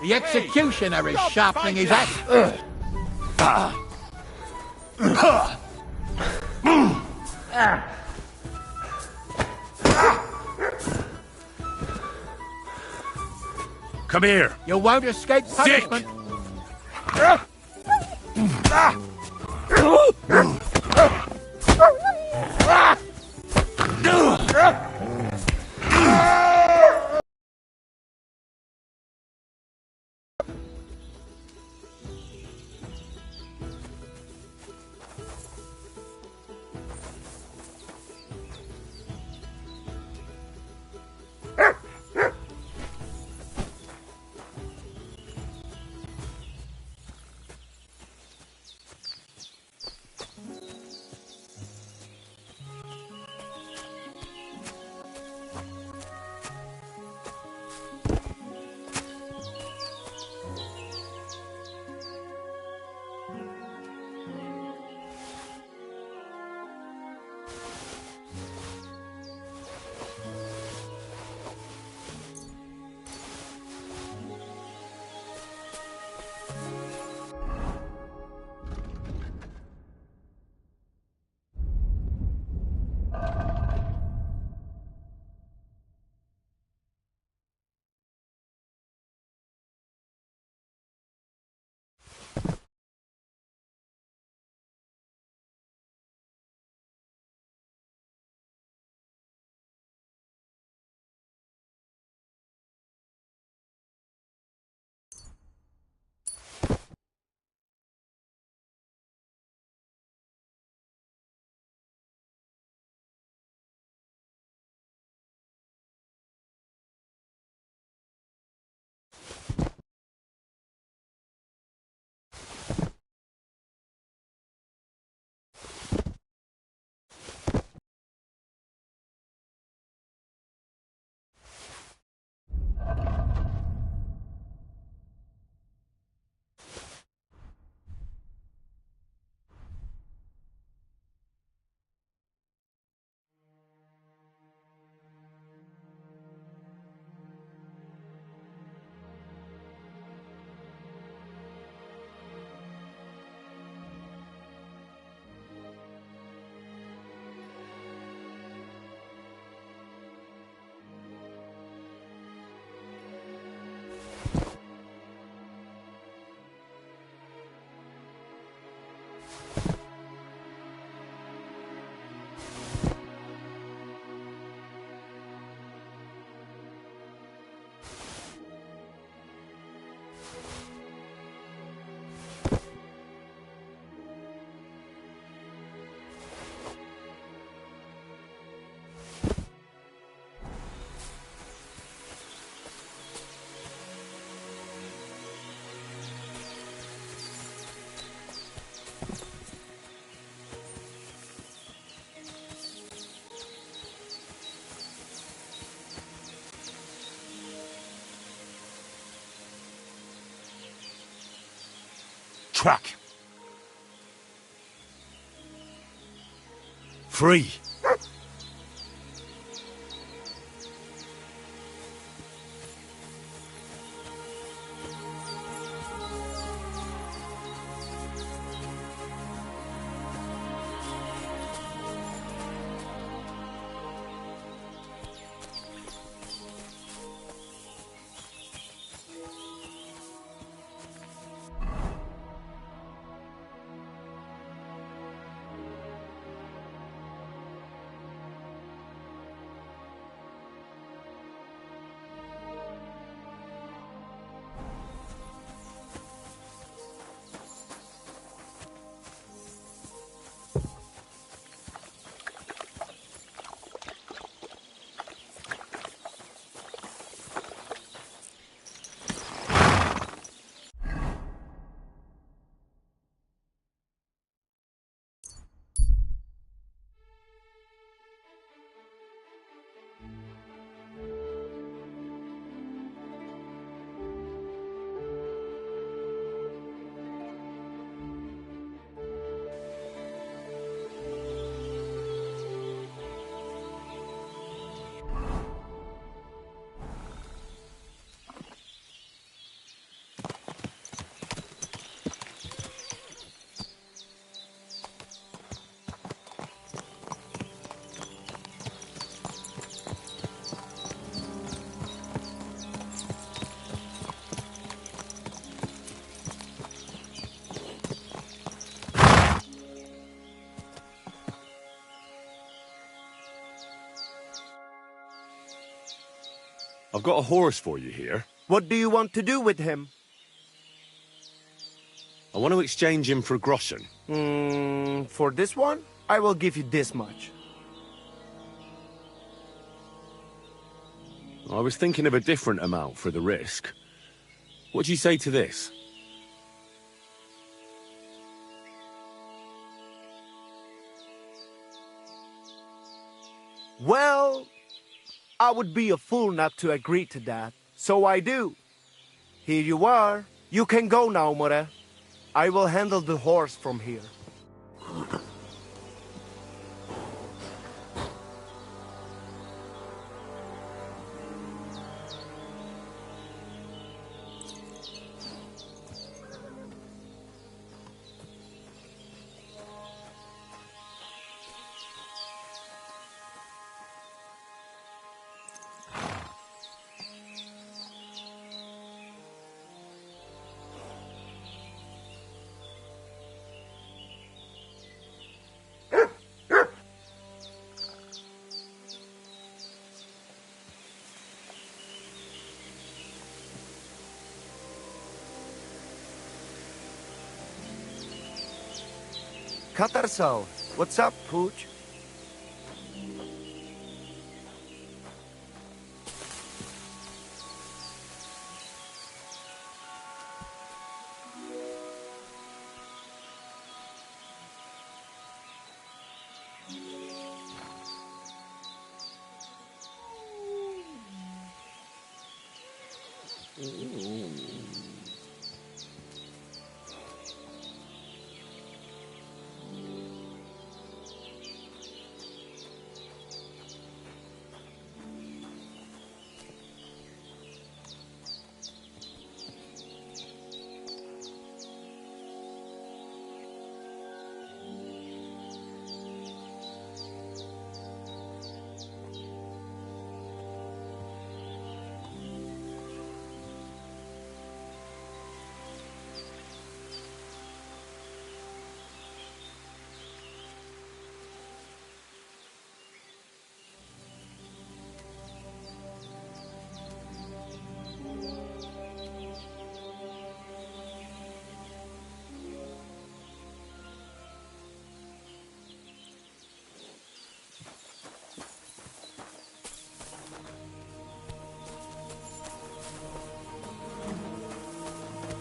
Speaker 16: The executioner is sharpening his axe.
Speaker 4: Come here!
Speaker 16: You won't escape punishment.
Speaker 4: track. Free. I've got a horse for you here.
Speaker 5: What do you want to do with him?
Speaker 4: I want to exchange him for groschen.
Speaker 5: For this one, I will give you this much.
Speaker 4: I was thinking of a different amount for the risk. What do you say to this?
Speaker 5: Well, I would be a fool not to agree to that, so I do. Here you are. You can go now, More. I will handle the horse from here. Katarsal, what's up, Pooch?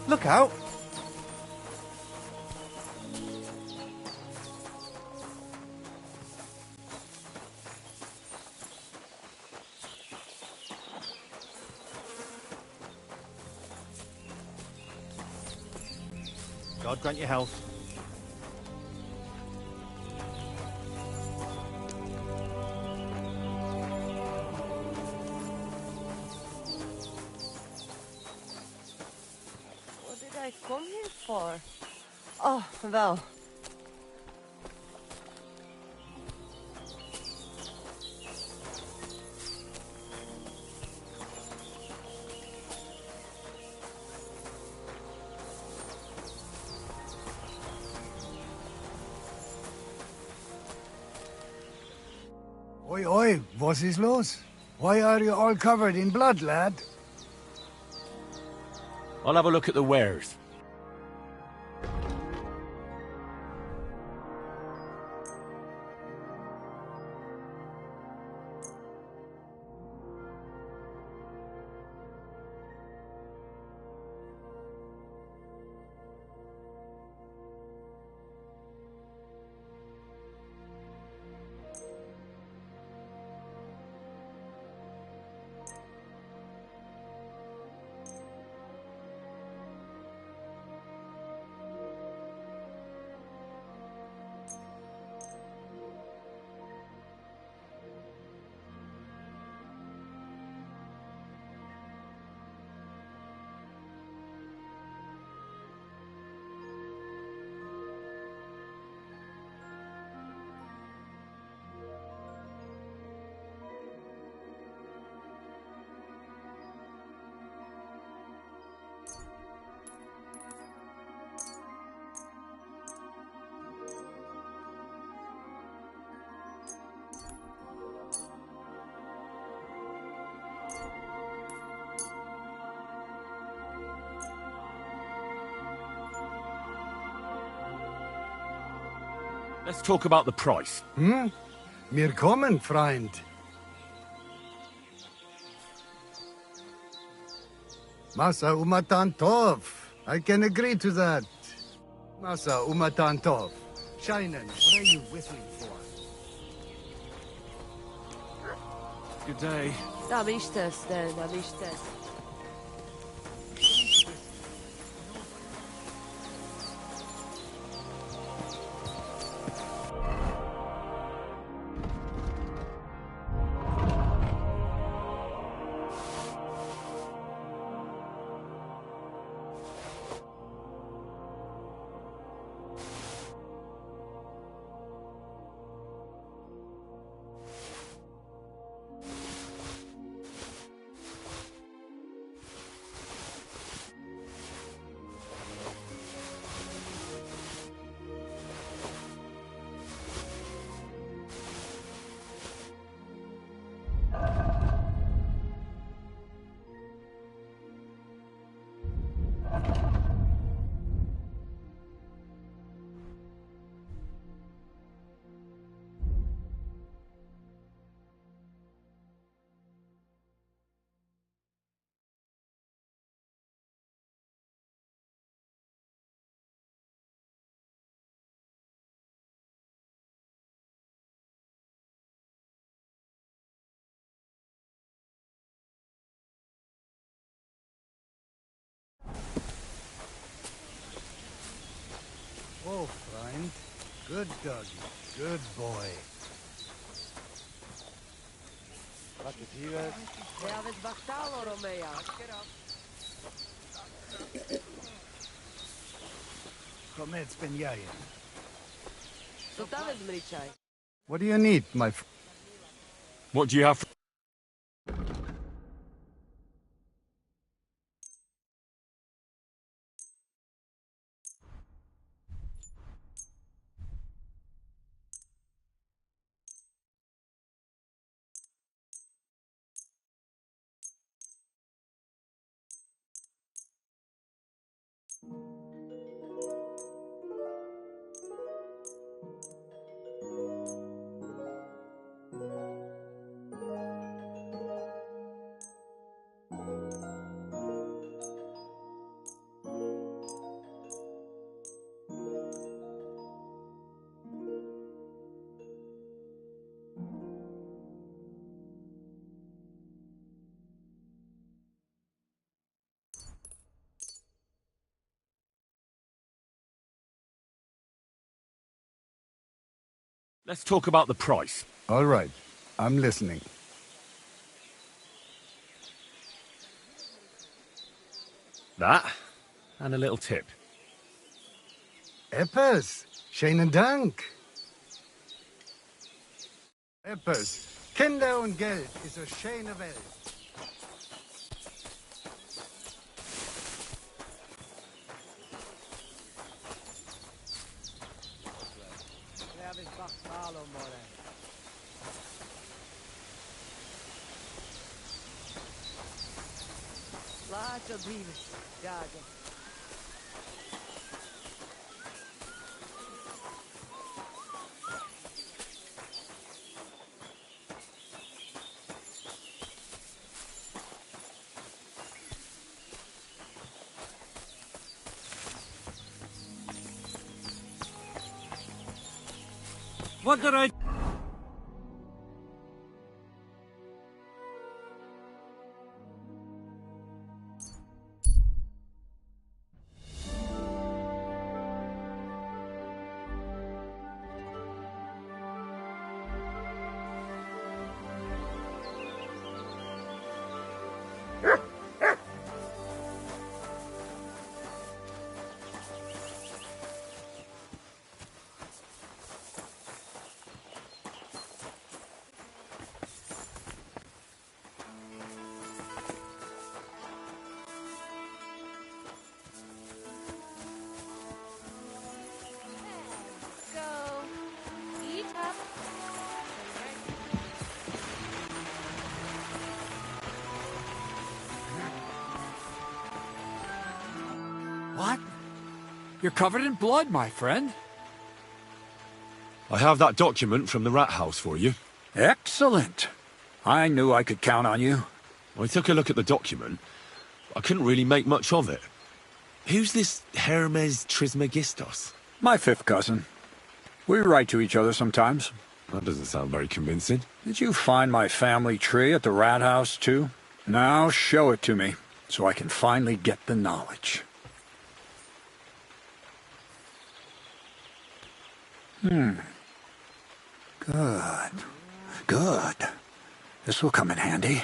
Speaker 5: Look out!
Speaker 2: God grant you health.
Speaker 17: What did I come here for? Oh, well.
Speaker 18: Oi, oi, what is los? Why are you all covered in blood, lad?
Speaker 4: I'll have a look at the wares. Let's talk about the price.
Speaker 18: Mir kommen, Freund. Masa umatan tov. I can agree to that. Masa umatan tov. Shinen, what are you whistling for?
Speaker 4: Good day.
Speaker 17: Da bist es, da bist es.
Speaker 18: Oh, Freund. Good doggy. Good boy.
Speaker 17: Ja već baktalo, Romeja.
Speaker 18: Komet spenjaje.
Speaker 17: Sultane zmričaj.
Speaker 18: What do you need, my friend?
Speaker 4: What do you have? Let's talk about the price.
Speaker 18: All right. I'm listening.
Speaker 4: That, and a little tip.
Speaker 18: Eppers, schönen Dank. Eppers, Kinder und Geld ist eine schöne Welt.
Speaker 3: What did I...
Speaker 2: What? You're covered in blood, my friend.
Speaker 4: I have that document from the rat house for you.
Speaker 19: Excellent. I knew I could count on you.
Speaker 4: I took a look at the document. I couldn't really make much of it. Who's this Hermes Trismegistos?
Speaker 19: My fifth cousin. We write to each other sometimes.
Speaker 4: That doesn't sound very convincing.
Speaker 19: Did you find my family tree at the rat house, too? Now show it to me, so I can finally get the knowledge. Good. Good. This will come in handy.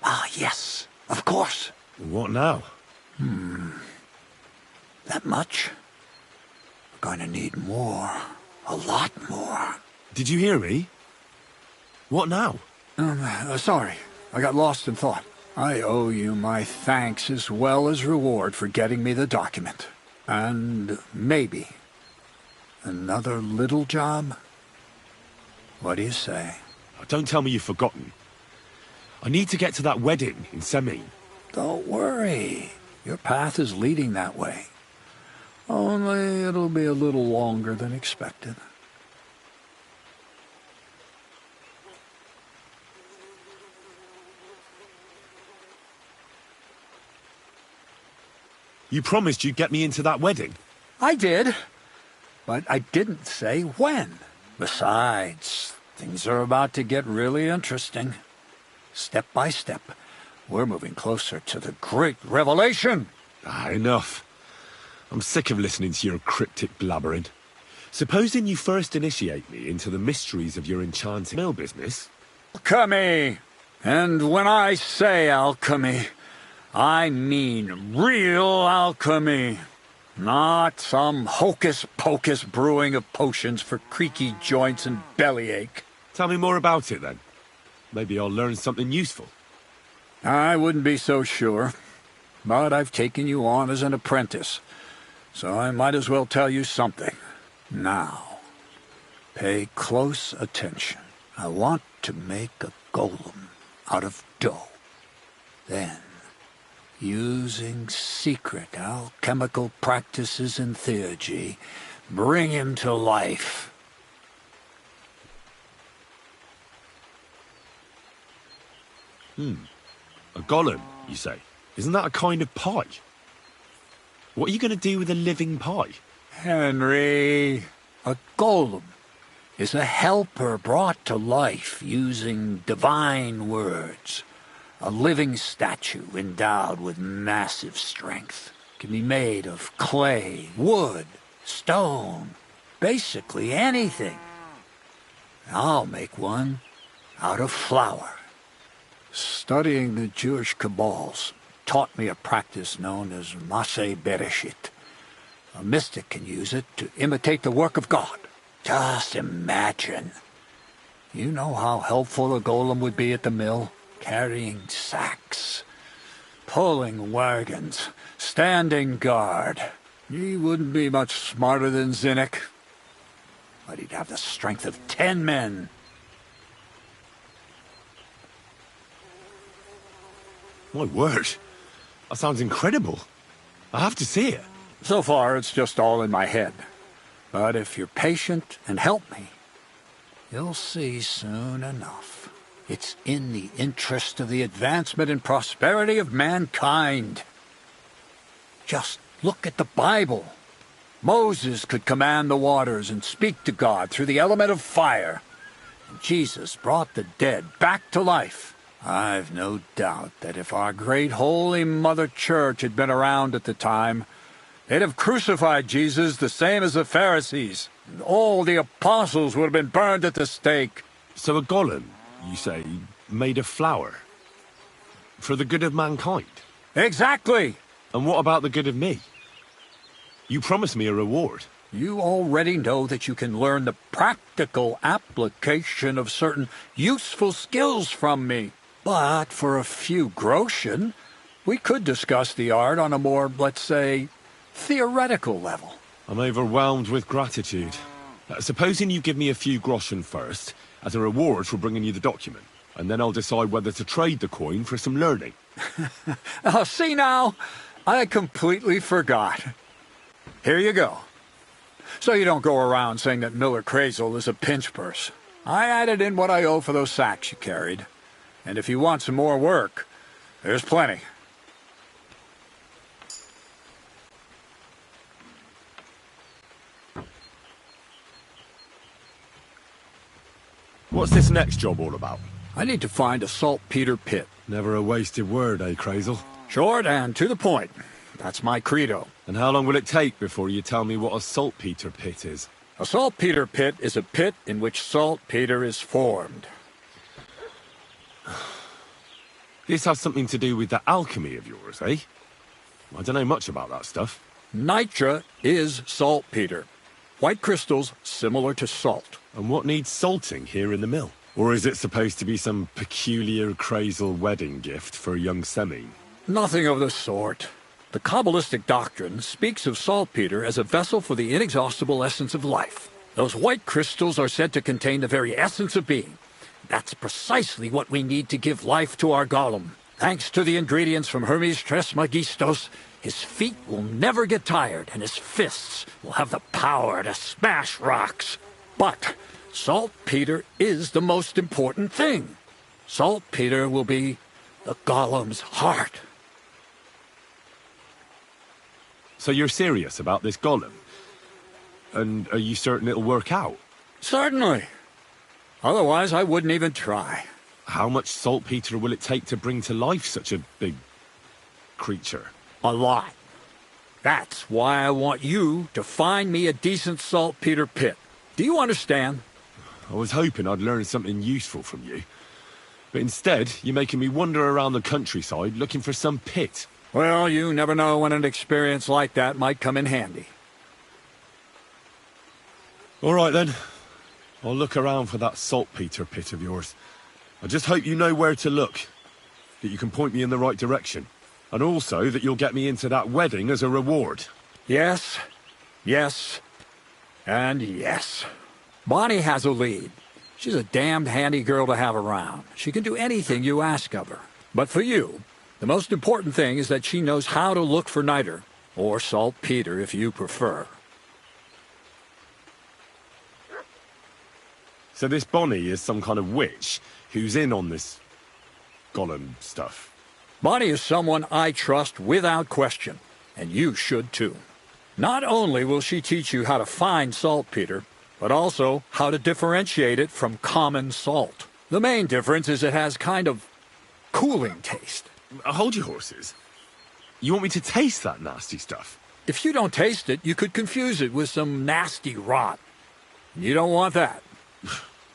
Speaker 19: Ah, yes. Of course.
Speaker 4: What now?
Speaker 19: That much? We're going to need more. A lot more.
Speaker 4: Did you hear me? What now?
Speaker 19: Sorry. I got lost in thought. I owe you my thanks as well as reward for getting me the document. And maybe another little job? What do you say?
Speaker 4: Don't tell me you've forgotten. I need to get to that wedding in Semin.
Speaker 19: Don't worry. Your path is leading that way. Only it'll be a little longer than expected.
Speaker 4: You promised you'd get me into that wedding.
Speaker 19: I did, but I didn't say when. Besides, things are about to get really interesting. Step by step, we're moving closer to the great revelation.
Speaker 4: Enough. I'm sick of listening to your cryptic blabbering. Supposing you first initiate me into the mysteries of your enchanting mill business.
Speaker 19: Alchemy! And when I say alchemy, I mean real alchemy. Not some hocus-pocus brewing of potions for creaky joints and bellyache.
Speaker 4: Tell me more about it, then. Maybe I'll learn something useful.
Speaker 19: I wouldn't be so sure. But I've taken you on as an apprentice, so I might as well tell you something. Now, pay close attention. I want to make a golem out of dough. Then, using secret alchemical practices and theurgy, bring him to life.
Speaker 4: A golem, you say? Isn't that a kind of pie? What are you going to do with a living pie?
Speaker 19: Henry, a golem is a helper brought to life using divine words. A living statue endowed with massive strength. Can be made of clay, wood, stone, basically anything. I'll make one out of flour. Studying the Jewish Kabbals taught me a practice known as Maseh Bereshit. A mystic can use it to imitate the work of God. Just imagine. You know how helpful a golem would be at the mill? Carrying sacks, pulling wagons, standing guard. He wouldn't be much smarter than Zinnik, but he'd have the strength of 10 men.
Speaker 4: My word. That sounds incredible. I have to see it.
Speaker 19: So far, it's just all in my head. But if you're patient and help me, you'll see soon enough. It's in the interest of the advancement and prosperity of mankind. Just look at the Bible. Moses could command the waters and speak to God through the element of fire. And Jesus brought the dead back to life. I've no doubt that if our great Holy Mother Church had been around at the time, they'd have crucified Jesus the same as the Pharisees. And all the apostles would have been burned at the stake.
Speaker 4: So a golem, you say, made of flour? For the good of mankind?
Speaker 19: Exactly!
Speaker 4: And what about the good of me? You promised me a reward.
Speaker 19: You already know that you can learn the practical application of certain useful skills from me. But for a few groschen, we could discuss the art on a more, let's say, theoretical level.
Speaker 4: I'm overwhelmed with gratitude. Supposing you give me a few groschen first, as a reward for bringing you the document, and then I'll decide whether to trade the coin for some learning.
Speaker 19: Oh, see now, I completely forgot. Here you go. So you don't go around saying that Miller Crazel is a pinch purse. I added in what I owe for those sacks you carried. And if you want some more work, there's plenty.
Speaker 4: What's this next job all about?
Speaker 19: I need to find a saltpeter pit.
Speaker 4: Never a wasted word, eh, Crazel?
Speaker 19: Short and to the point. That's my credo.
Speaker 4: And how long will it take before you tell me what a saltpeter pit is?
Speaker 19: A saltpeter pit is a pit in which saltpeter is formed.
Speaker 4: This has something to do with the alchemy of yours, eh? I don't know much about that stuff.
Speaker 19: Nitra is saltpeter. White crystals similar to salt.
Speaker 4: And what needs salting here in the mill? Or is it supposed to be some peculiar Crazel wedding gift for a young Semine?
Speaker 19: Nothing of the sort. The Kabbalistic doctrine speaks of saltpeter as a vessel for the inexhaustible essence of life. Those white crystals are said to contain the very essence of being. That's precisely what we need to give life to our golem. Thanks to the ingredients from Hermes Trismegistos, his feet will never get tired, and his fists will have the power to smash rocks. But saltpeter is the most important thing. Saltpeter will be the golem's heart.
Speaker 4: So you're serious about this golem? And are you certain it'll work out?
Speaker 19: Certainly. Otherwise, I wouldn't even try.
Speaker 4: How much saltpeter will it take to bring to life such a big creature?
Speaker 19: A lot. That's why I want you to find me a decent saltpeter pit. Do you understand?
Speaker 4: I was hoping I'd learn something useful from you. But instead, you're making me wander around the countryside looking for some pit.
Speaker 19: Well, you never know when an experience like that might come in handy.
Speaker 4: All right, then. I'll look around for that saltpeter pit of yours. I just hope you know where to look, that you can point me in the right direction, and also that you'll get me into that wedding as a reward.
Speaker 19: Yes, yes, and yes. Bonnie has a lead. She's a damned handy girl to have around. She can do anything you ask of her. But for you, the most important thing is that she knows how to look for niter, or saltpeter if you prefer.
Speaker 4: So this Bonnie is some kind of witch who's in on this golem stuff.
Speaker 19: Bonnie is someone I trust without question, and you should too. Not only will she teach you how to find saltpeter, but also how to differentiate it from common salt. The main difference is it has kind of cooling taste.
Speaker 4: Hold your horses. You want me to taste that nasty stuff?
Speaker 19: If you don't taste it, you could confuse it with some nasty rot. You don't want that.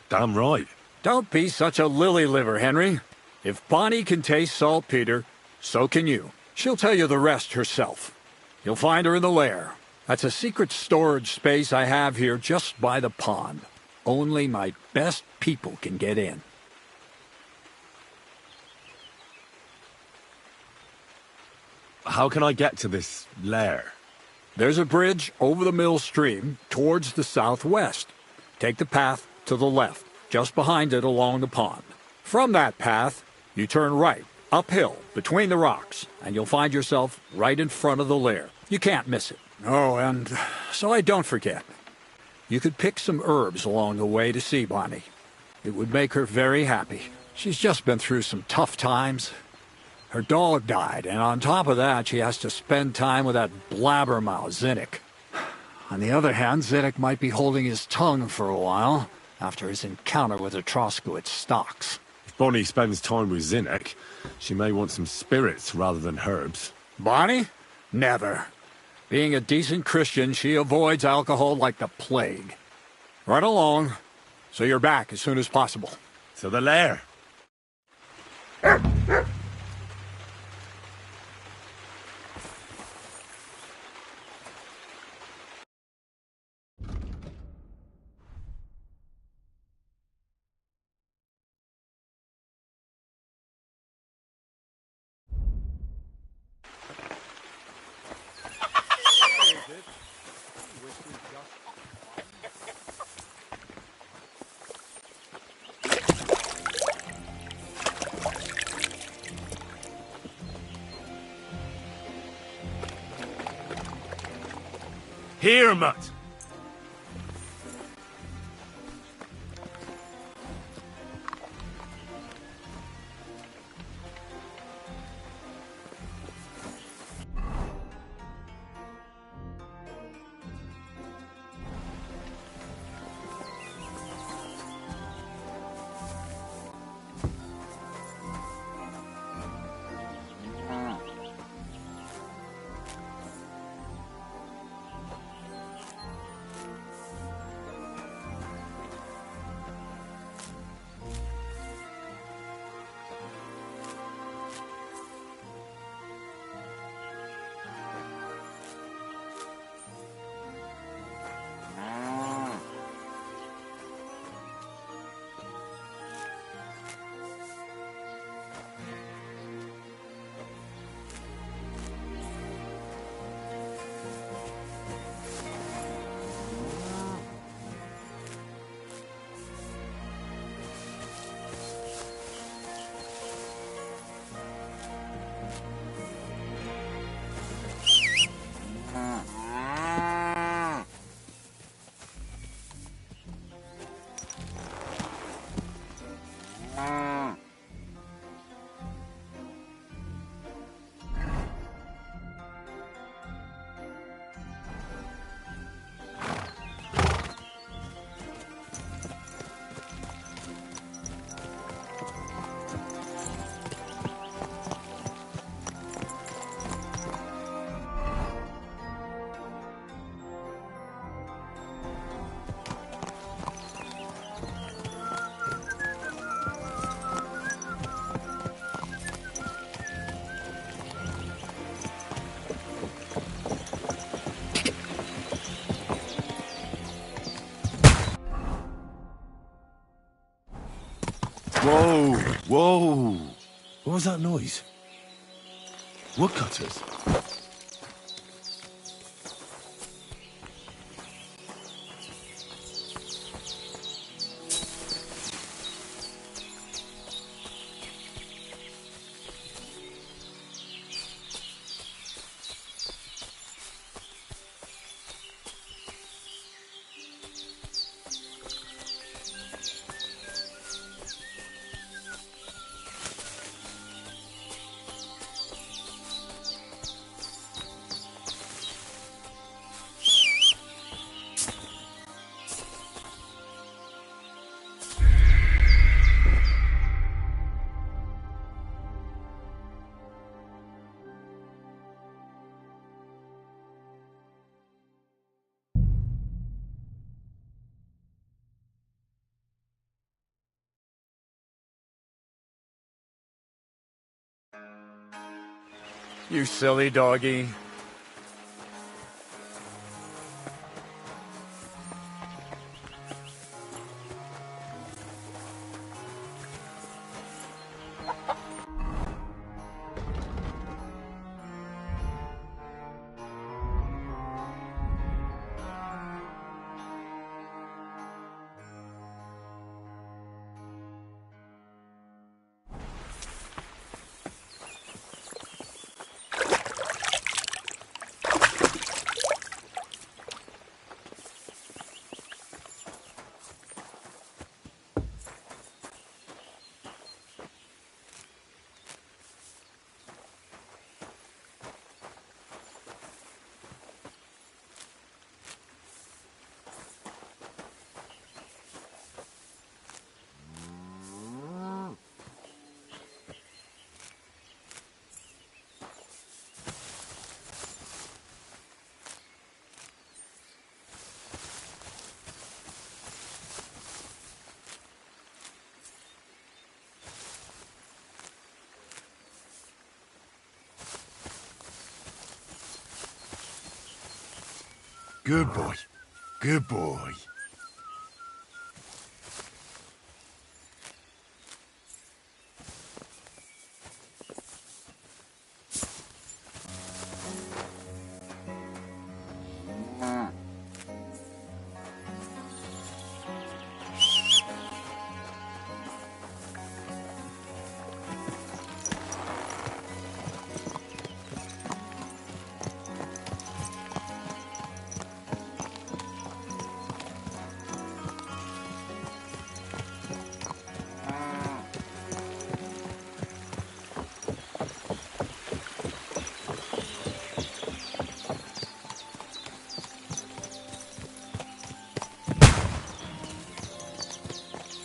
Speaker 4: Damn right.
Speaker 19: Don't be such a lily-liver, Henry. If Bonnie can taste saltpeter, so can you. She'll tell you the rest herself. You'll find her in the lair. That's a secret storage space I have here just by the pond. Only my best people can get in.
Speaker 4: How can I get to this lair?
Speaker 19: There's a bridge over the mill stream towards the southwest. Take the path to the left, just behind it along the pond. From that path, you turn right, uphill, between the rocks, and you'll find yourself right in front of the lair. You can't miss it. Oh, and so I don't forget. You could pick some herbs along the way to see Bonnie. It would make her very happy. She's just been through some tough times. Her dog died, and on top of that, she has to spend time with that blabbermouth, Zinnik. On the other hand, Zinnik might be holding his tongue for a while after his encounter with the Troskowitz stocks.
Speaker 4: If Bonnie spends time with Zinnik, she may want some spirits rather than herbs.
Speaker 19: Bonnie? Never. Being a decent Christian, she avoids alcohol like the plague. Right along, so you're back as soon as possible.
Speaker 4: To the lair. Here, Mutt. Whoa, whoa. What was that noise? Woodcutters?
Speaker 19: You silly doggy.
Speaker 10: Good boy. Good boy.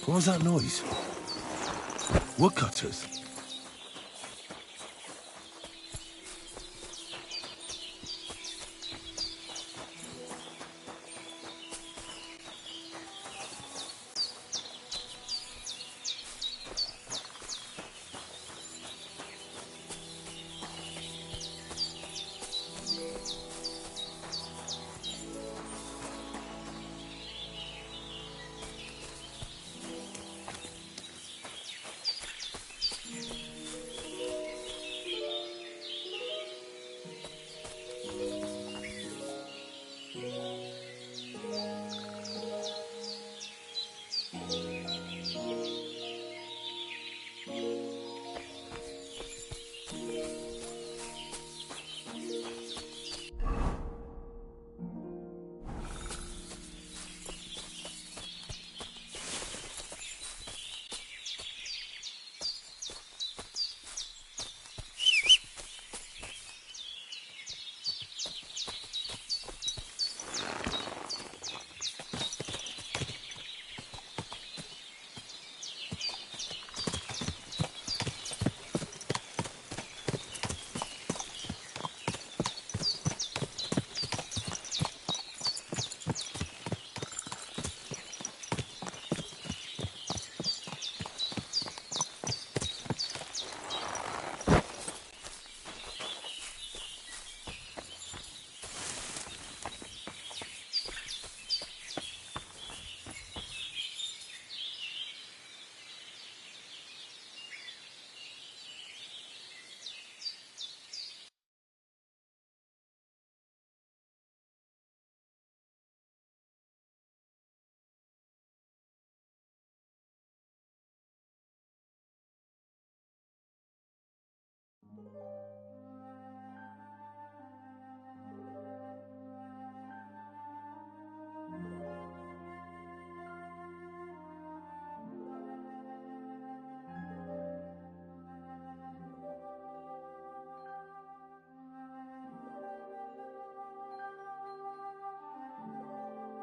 Speaker 4: What was that noise? Woodcutters?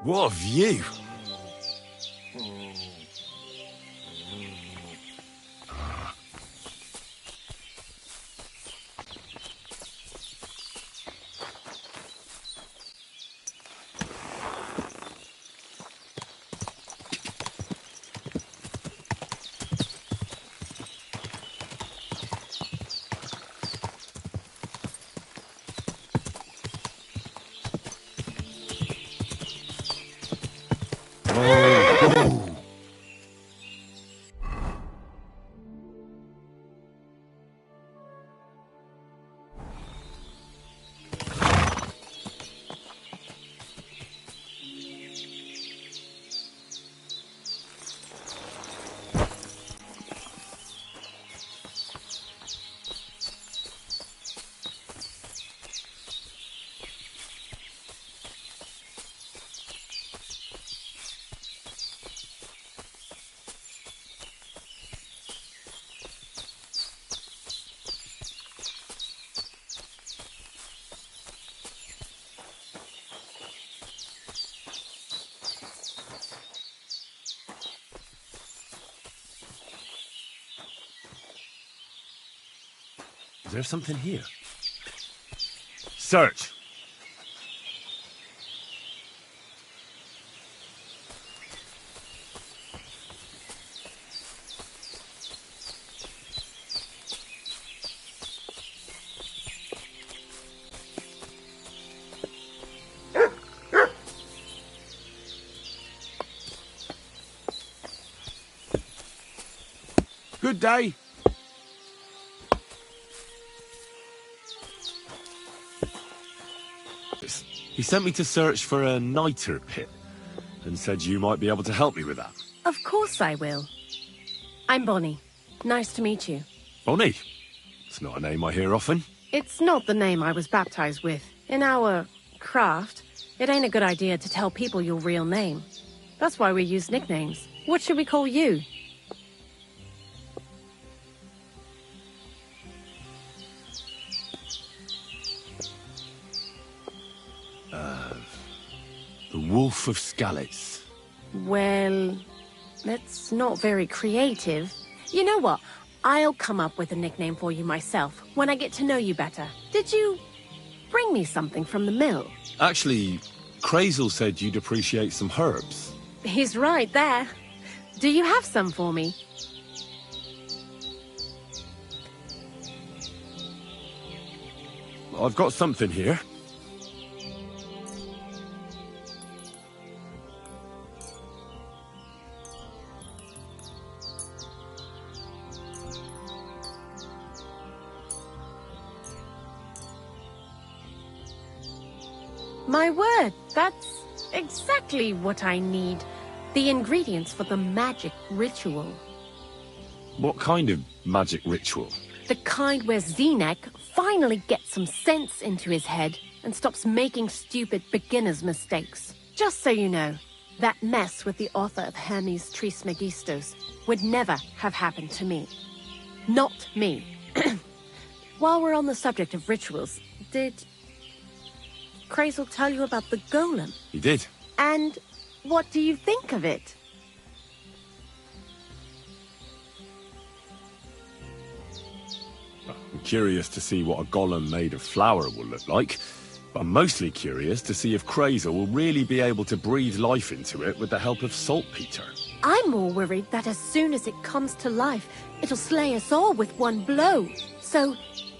Speaker 4: What a view! Is there something here? Search!
Speaker 10: Good day.
Speaker 4: He sent me to search for a niter pit, and said you might be able to help me with that.
Speaker 20: Of course I will. I'm Bonnie. Nice to meet you.
Speaker 4: Bonnie? It's not a name I hear often.
Speaker 20: It's not the name I was baptized with. In our craft, it ain't a good idea to tell people your real name. That's why we use nicknames. What should we call you?
Speaker 4: The Wolf of Skalitz.
Speaker 20: Well, that's not very creative. You know what? I'll come up with a nickname for you myself when I get to know you better. Did you bring me something from the mill?
Speaker 4: Actually, Crazel said you'd appreciate some herbs.
Speaker 20: He's right there. Do you have some for me?
Speaker 4: I've got something here.
Speaker 20: My word, that's exactly what I need. The ingredients for the magic ritual.
Speaker 4: What kind of magic ritual?
Speaker 20: The kind where Zenek finally gets some sense into his head and stops making stupid beginner's mistakes. Just so you know, that mess with the author of Hermes Trismegistos would never have happened to me. Not me. While we're on the subject of rituals, did Crazel tell you about the golem?
Speaker 4: He did.
Speaker 20: And what do you think of it?
Speaker 4: I'm curious to see what a golem made of flour will look like, but I'm mostly curious to see if Crazel will really be able to breathe life into it with the help of saltpeter.
Speaker 20: I'm more worried that as soon as it comes to life, it'll slay us all with one blow. So,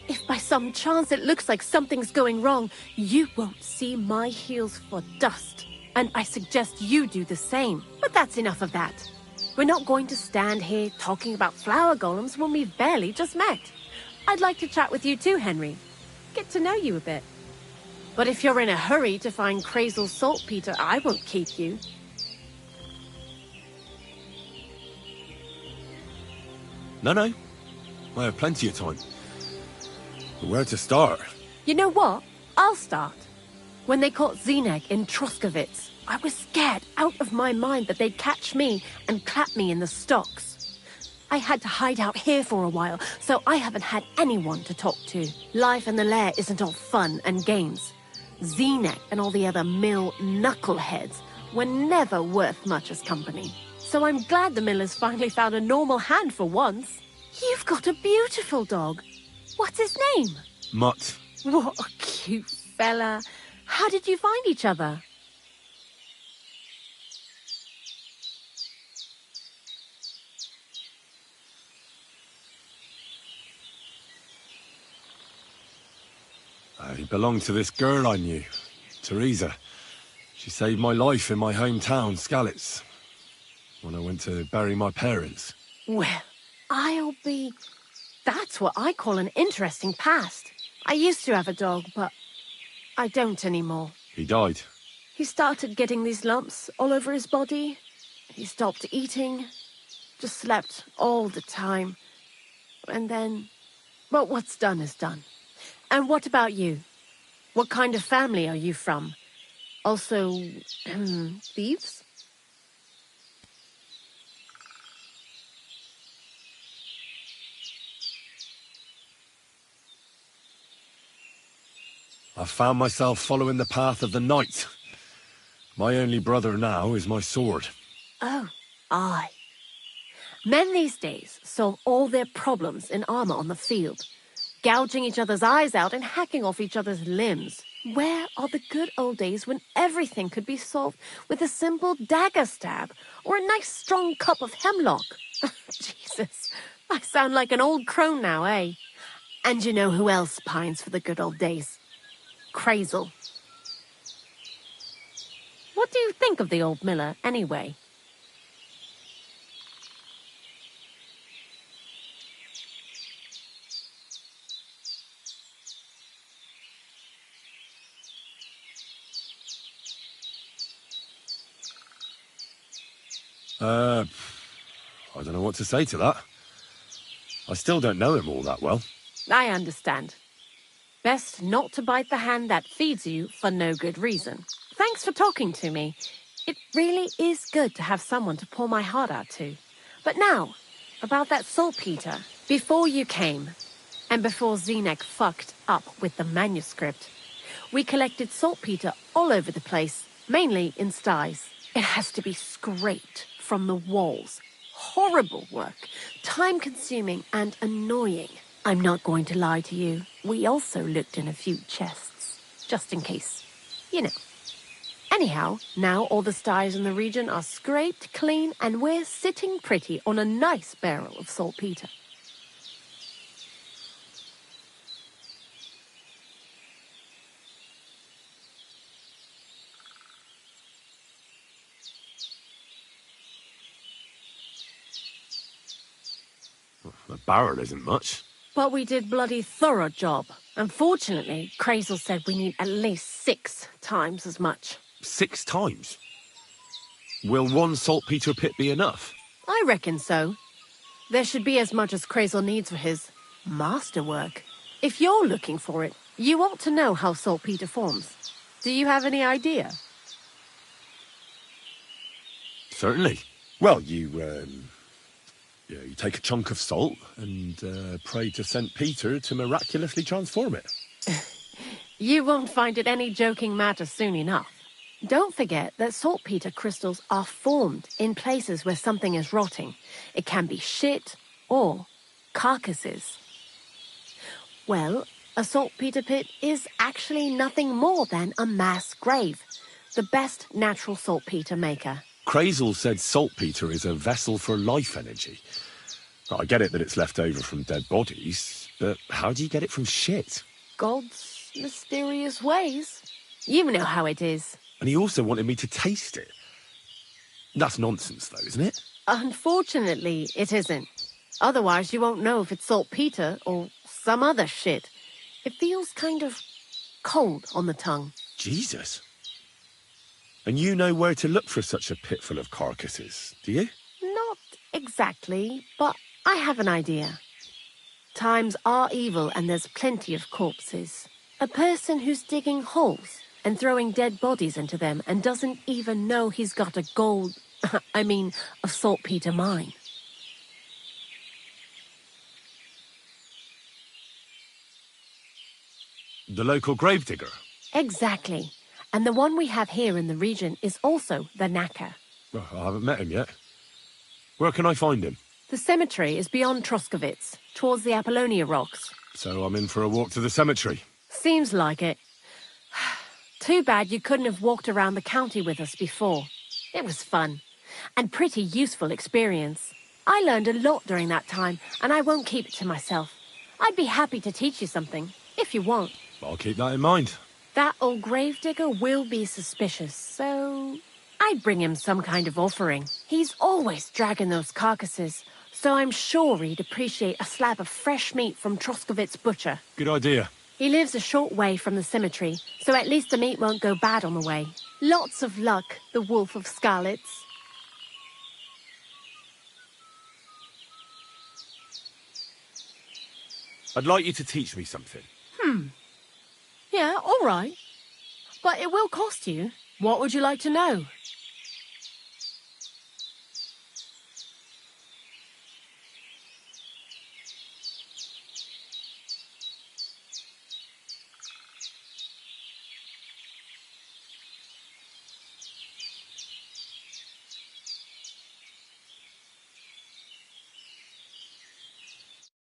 Speaker 20: if by some chance it looks like something's going wrong, you won't see my heels for dust. And I suggest you do the same. But that's enough of that. We're not going to stand here talking about flower golems when we've barely just met. I'd like to chat with you too, Henry. Get to know you a bit. But if you're in a hurry to find Crazel's saltpeter, I won't keep you.
Speaker 4: No. I have plenty of time. But where to start?
Speaker 20: You know what? I'll start. When they caught Zenek in Troskovitz, I was scared out of my mind that they'd catch me and clap me in the stocks. I had to hide out here for a while, so I haven't had anyone to talk to. Life in the lair isn't all fun and games. Zenek and all the other mill knuckleheads were never worth much as company. So I'm glad the miller's finally found a normal hand for once. You've got a beautiful dog. What's his name?
Speaker 4: Mutt.
Speaker 20: What a cute fella. How did you find each other?
Speaker 4: He belonged to this girl I knew, Teresa. She saved my life in my hometown, Skalitz, when I went to bury my parents.
Speaker 20: Well, I'll be... That's what I call an interesting past. I used to have a dog, but I don't anymore.
Speaker 4: He died.
Speaker 20: He started getting these lumps all over his body. He stopped eating, just slept all the time. And then, well, what's done is done. And what about you? What kind of family are you from? Also, thieves?
Speaker 4: I found myself following the path of the knight. My only brother now is my sword.
Speaker 20: Oh, aye. Men these days solve all their problems in armor on the field. gouging each other's eyes out and hacking off each other's limbs. Where are the good old days when everything could be solved with a simple dagger stab or a nice strong cup of hemlock? Jesus, I sound like an old crone now, eh? And you know who else pines for the good old days? Crazel. What do you think of the old miller, anyway?
Speaker 4: I don't know what to say to that. I still don't know him all that well.
Speaker 20: I understand. Best not to bite the hand that feeds you for no good reason. Thanks for talking to me. It really is good to have someone to pour my heart out to. But now, about that saltpeter. Before you came, and before Zenek fucked up with the manuscript, we collected saltpeter all over the place, mainly in sties. It has to be scraped from the walls. Horrible work, time-consuming and annoying. I'm not going to lie to you. We also looked in a few chests, just in case. You know. Anyhow, now all the sties in the region are scraped clean and we're sitting pretty on a nice barrel of saltpeter.
Speaker 4: The barrel isn't much.
Speaker 20: But we did bloody thorough job. Unfortunately, Crazel said we need at least 6 times as much.
Speaker 4: 6 times? Will one saltpeter pit be enough?
Speaker 20: I reckon so. There should be as much as Crazel needs for his masterwork. If you're looking for it, you ought to know how saltpeter forms. Do you have any idea?
Speaker 4: Certainly. Well, you take a chunk of salt and pray to St. Peter to miraculously transform it.
Speaker 20: You won't find it any joking matter soon enough. Don't forget that saltpeter crystals are formed in places where something is rotting. It can be shit or carcasses. Well, a saltpeter pit is actually nothing more than a mass grave. The best natural saltpeter maker.
Speaker 4: Crazel said saltpeter is a vessel for life energy. I get it that it's left over from dead bodies, but how do you get it from shit?
Speaker 20: God's mysterious ways. You know how it is.
Speaker 4: And he also wanted me to taste it. That's nonsense, though, isn't it?
Speaker 20: Unfortunately, it isn't. Otherwise, you won't know if it's saltpeter or some other shit. It feels kind of cold on the tongue.
Speaker 4: Jesus. And you know where to look for such a pit full of carcasses, do you?
Speaker 20: Not exactly, but I have an idea. Times are evil and there's plenty of corpses. A person who's digging holes and throwing dead bodies into them and doesn't even know he's got a a saltpeter mine.
Speaker 4: The local gravedigger?
Speaker 20: Exactly. And the one we have here in the region is also the knacker.
Speaker 4: Well, I haven't met him yet. Where can I find him?
Speaker 20: The cemetery is beyond Troskovitz, towards the Apollonia rocks.
Speaker 4: So I'm in for a walk to the cemetery.
Speaker 20: Seems like it. Too bad you couldn't have walked around the county with us before. It was fun. And pretty useful experience. I learned a lot during that time, and I won't keep it to myself. I'd be happy to teach you something, if you want.
Speaker 4: I'll keep that in mind.
Speaker 20: That old gravedigger will be suspicious, so I'd bring him some kind of offering. He's always dragging those carcasses, so I'm sure he'd appreciate a slab of fresh meat from Troskovitz butcher.
Speaker 4: Good idea.
Speaker 20: He lives a short way from the cemetery, so at least the meat won't go bad on the way. Lots of luck, the Wolf of Skalitz.
Speaker 4: I'd like you to teach me something.
Speaker 20: Yeah, all right. But it will cost you. What would you like to know?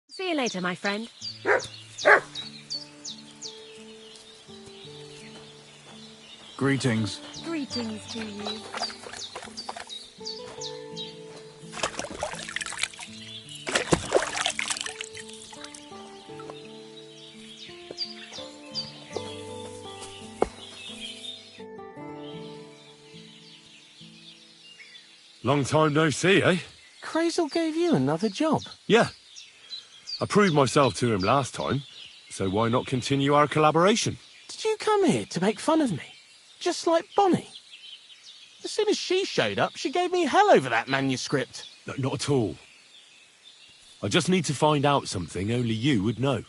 Speaker 20: See you later, my friend.
Speaker 9: Greetings.
Speaker 11: Greetings to you.
Speaker 4: Long time no see, eh?
Speaker 13: Crazel gave you another job?
Speaker 4: Yeah. I proved myself to him last time, so why not continue our collaboration?
Speaker 13: Did you come here to make fun of me? Just like Bonnie? As soon as she showed up, she gave me hell over that manuscript.
Speaker 4: No, not at all. I just need to find out something only you would know.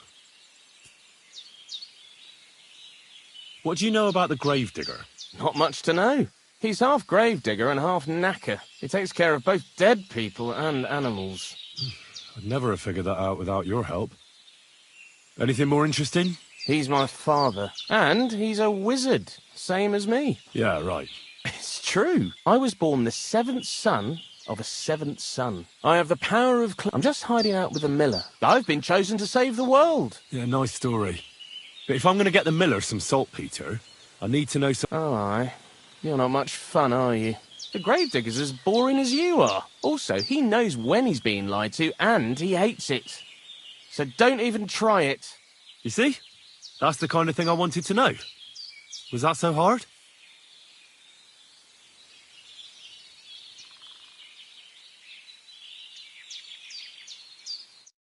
Speaker 4: What do you know about the gravedigger?
Speaker 13: Not much to know. He's half gravedigger and half knacker. He takes care of both dead people and animals.
Speaker 4: I'd never have figured that out without your help. Anything more interesting?
Speaker 13: He's my father. And he's a wizard, same as me.
Speaker 4: Yeah, right.
Speaker 13: It's true. I was born the 7th son of a 7th son. I have the power of... I'm just hiding out with the miller. I've been chosen to save the world.
Speaker 4: Yeah, nice story. But if I'm going to get the miller some saltpeter, I need to know some...
Speaker 13: Oh, aye. You're not much fun, are you? The gravedigger's as boring as you are. Also, he knows when he's being lied to, and he hates it. So don't even try it.
Speaker 4: You see? That's the kind of thing I wanted to know. Was that so hard?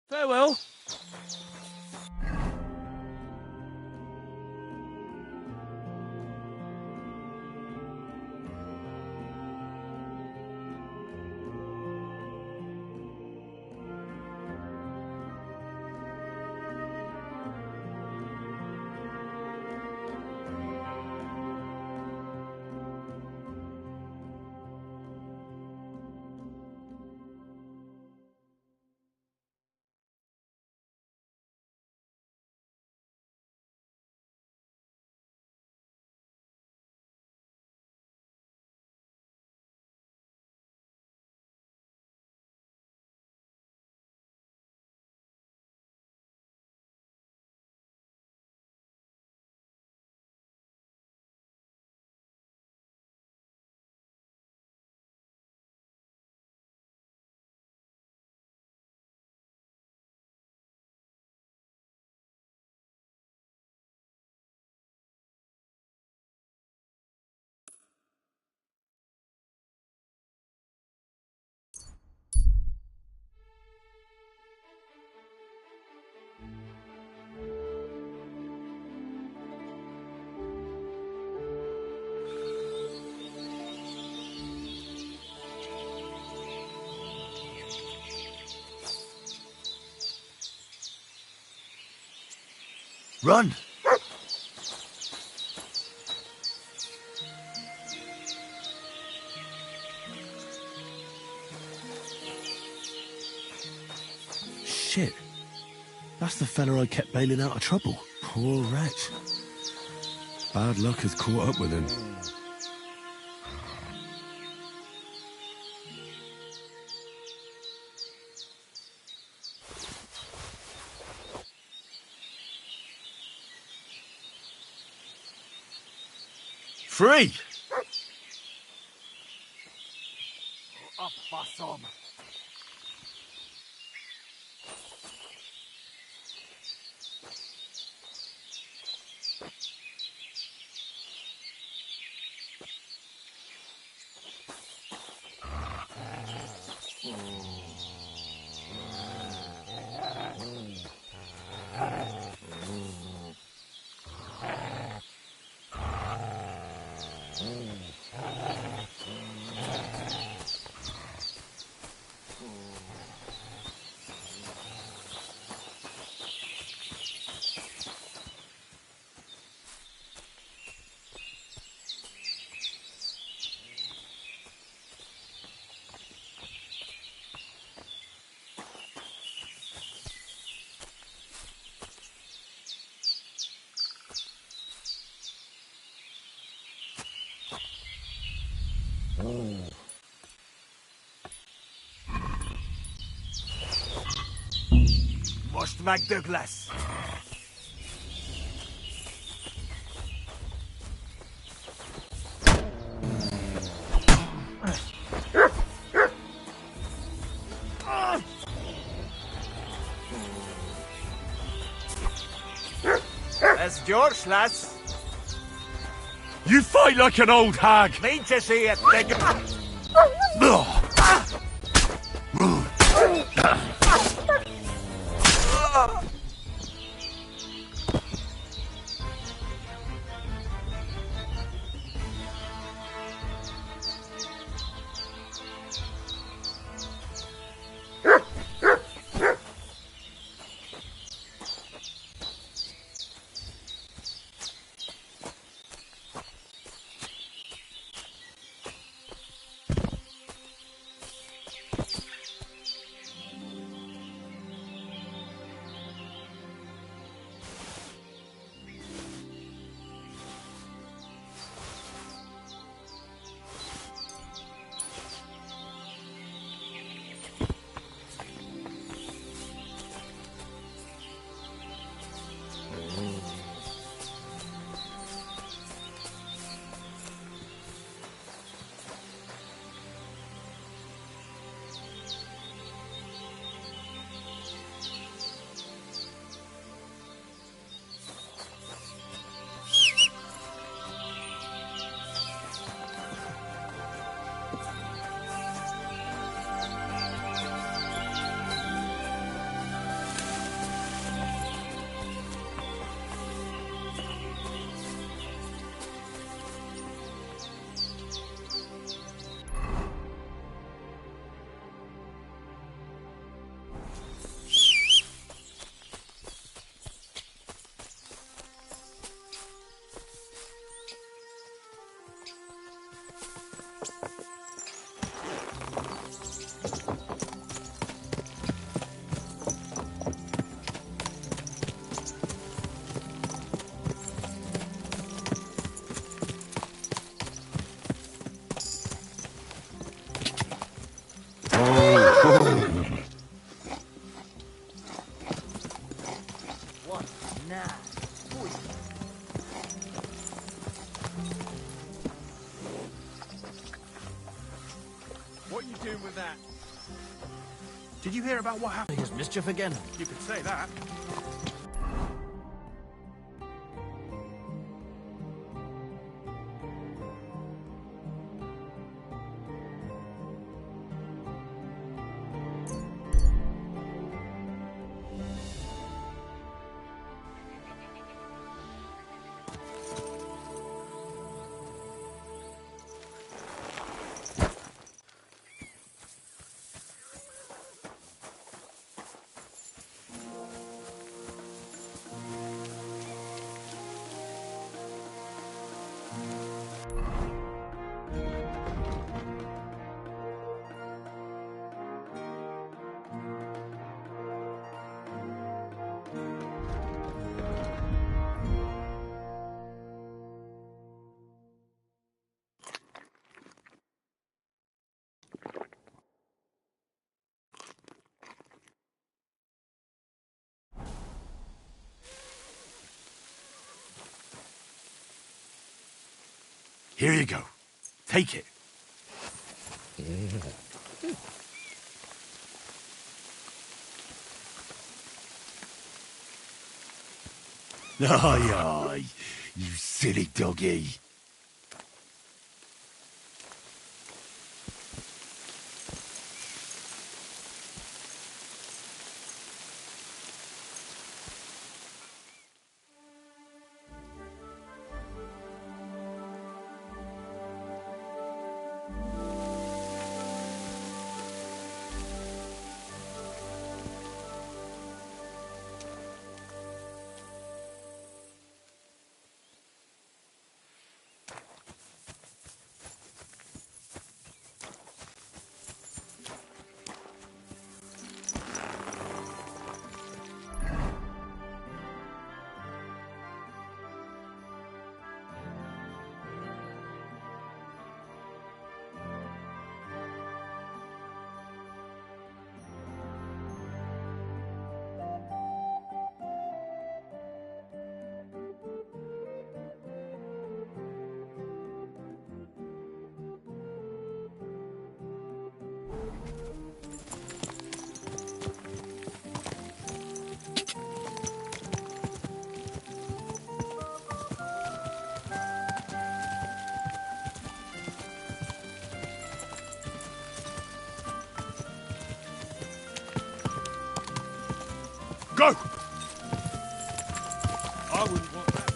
Speaker 13: Farewell.
Speaker 5: Run!
Speaker 4: Shit. That's the fella I kept bailing out of trouble. Poor wretch. Bad luck has caught up with him. Free!
Speaker 16: Up, Bassom. Most MacDouglas.
Speaker 1: That's George, lass.
Speaker 4: You fight like an old hag!
Speaker 1: Mean to see it, big...
Speaker 12: What now?
Speaker 2: What are you doing with that? Did you hear about what happened?
Speaker 12: Here's mischief again.
Speaker 2: You could say that.
Speaker 4: Here you go. Take it. Aye, aye, you silly doggy. Go!
Speaker 2: I wouldn't want that.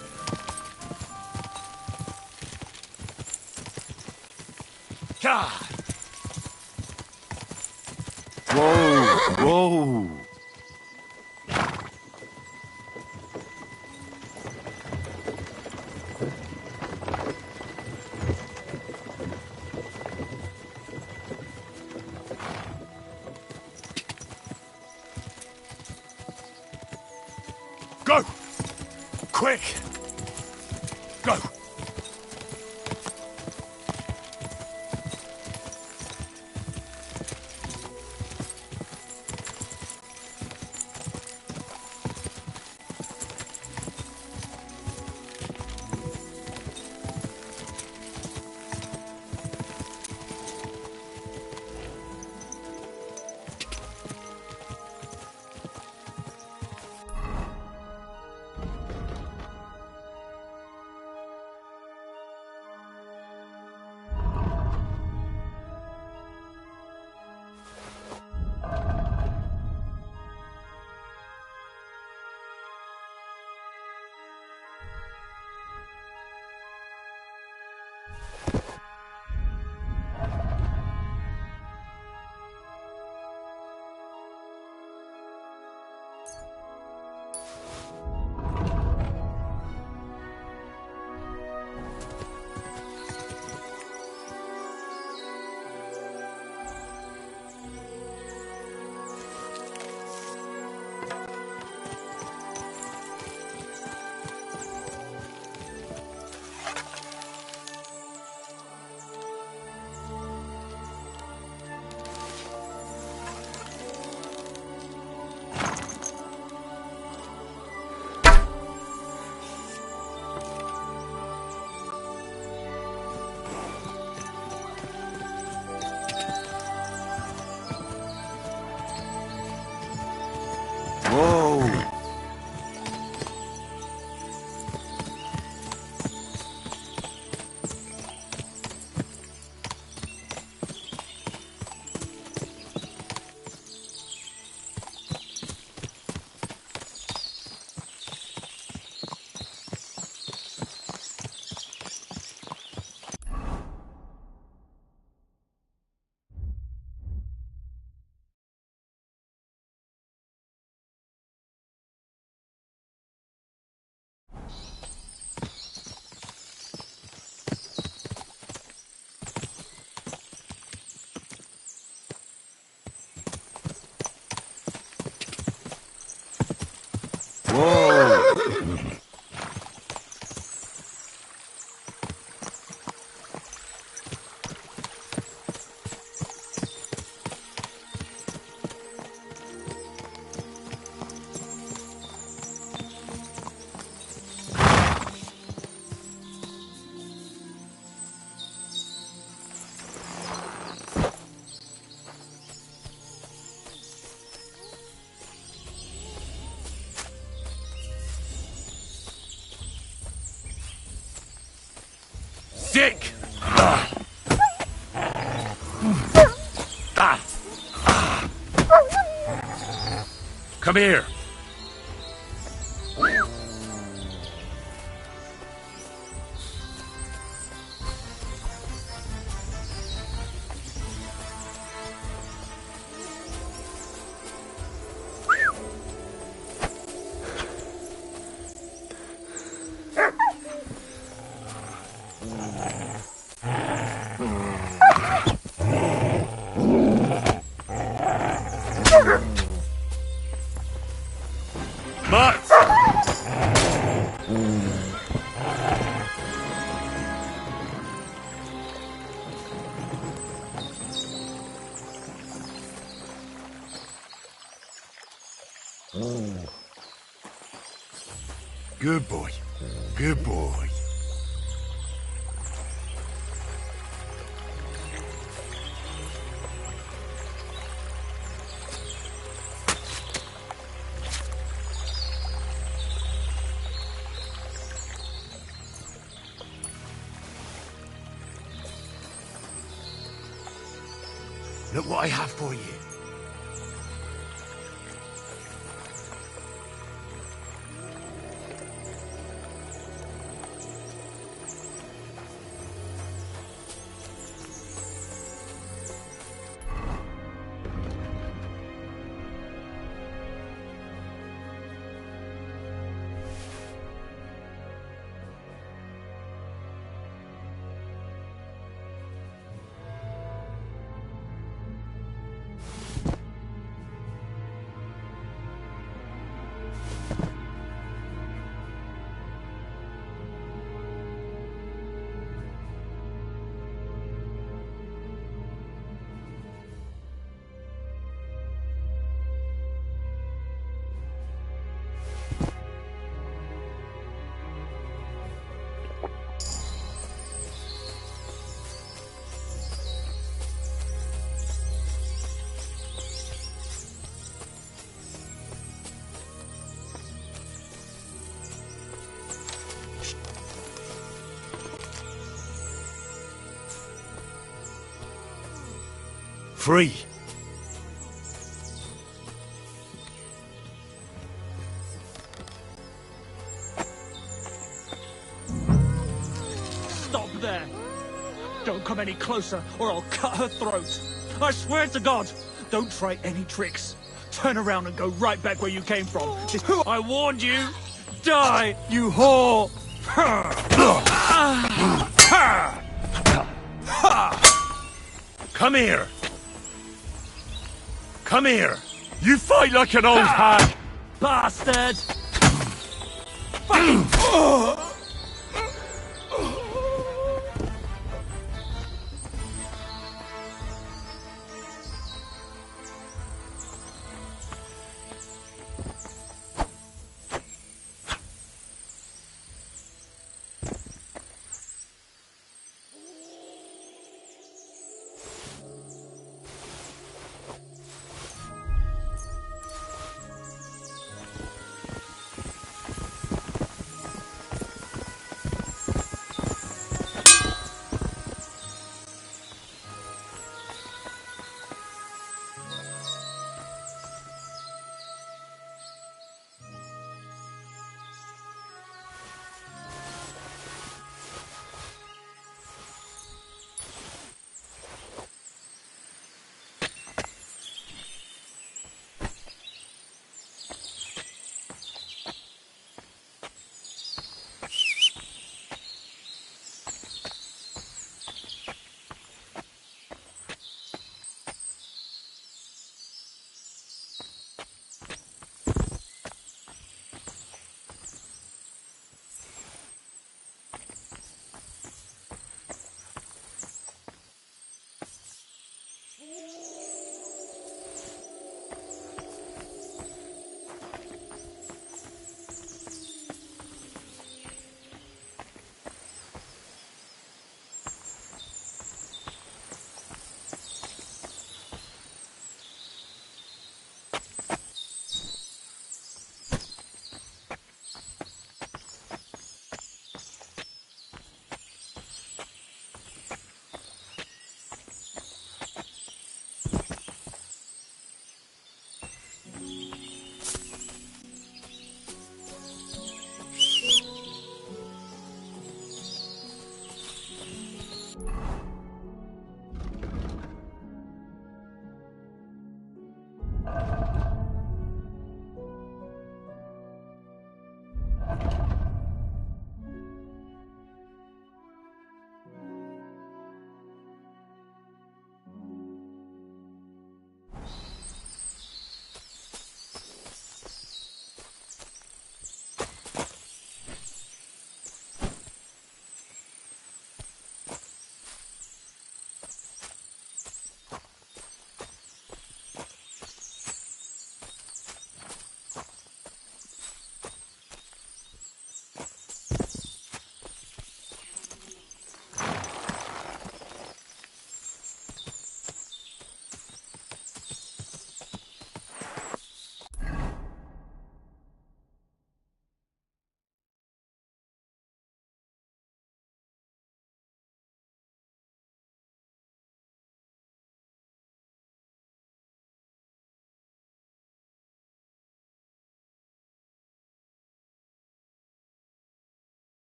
Speaker 4: God! Whoa! Whoa! Go! Quick! Go! Whoa! Dick! Come here.
Speaker 10: Good boy. Good boy. Look what I have for you.
Speaker 6: free.
Speaker 9: Stop there! Don't come any closer, or I'll cut her throat. I swear to God, don't try any tricks. Turn around and go right back where you came from. I warned you! Die, you whore!
Speaker 6: Come here! Come here! You fight like an old hag!
Speaker 9: Bastard! Fucking...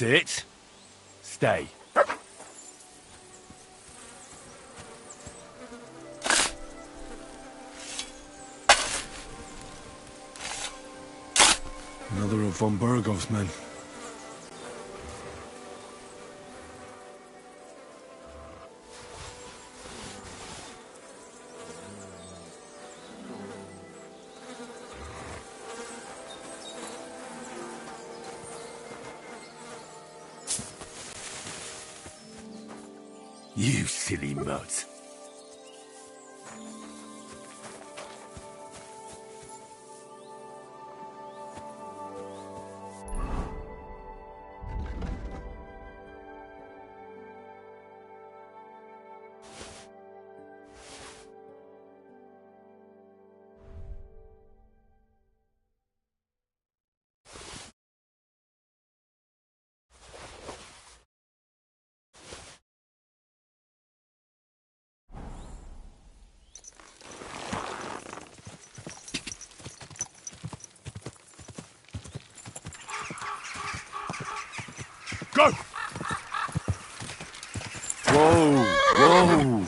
Speaker 4: That's it. Stay.
Speaker 6: Another of von Burgov's men.
Speaker 16: You silly mutt.
Speaker 4: Go!
Speaker 16: Whoa, whoa.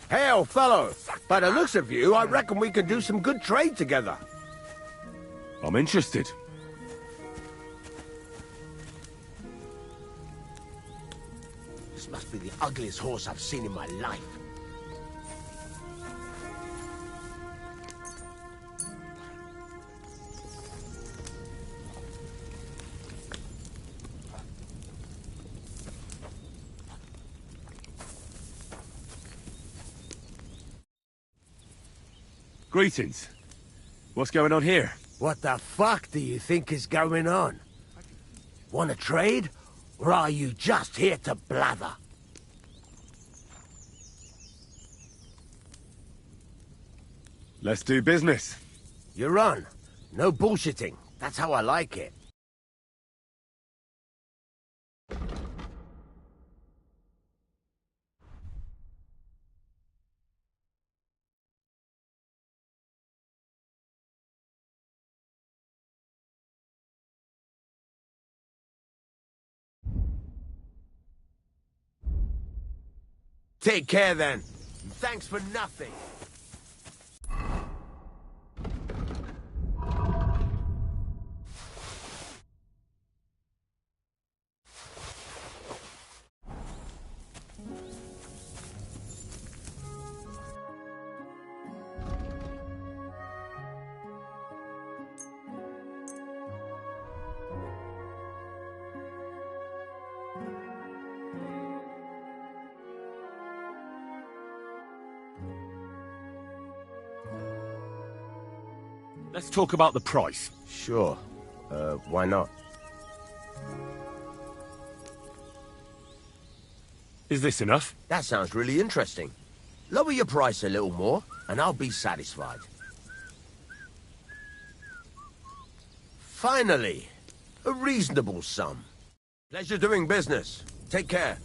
Speaker 5: Hail, fellow. By the looks of you, I reckon we could do some good trade together.
Speaker 4: I'm interested.
Speaker 16: This must be the ugliest horse I've seen in my life.
Speaker 4: Greetings. What's going on here?
Speaker 16: What the fuck do you think is going on? Want to trade? Or are you just here to blather?
Speaker 4: Let's do business.
Speaker 16: You're on. No bullshitting. That's how I like it. Take care then. Thanks for nothing.
Speaker 4: Let's talk about the price.
Speaker 5: Sure. Why not?
Speaker 4: Is this enough?
Speaker 16: That sounds really interesting. Lower your price a little more, and I'll be satisfied. Finally, a reasonable sum. Pleasure doing business. Take care.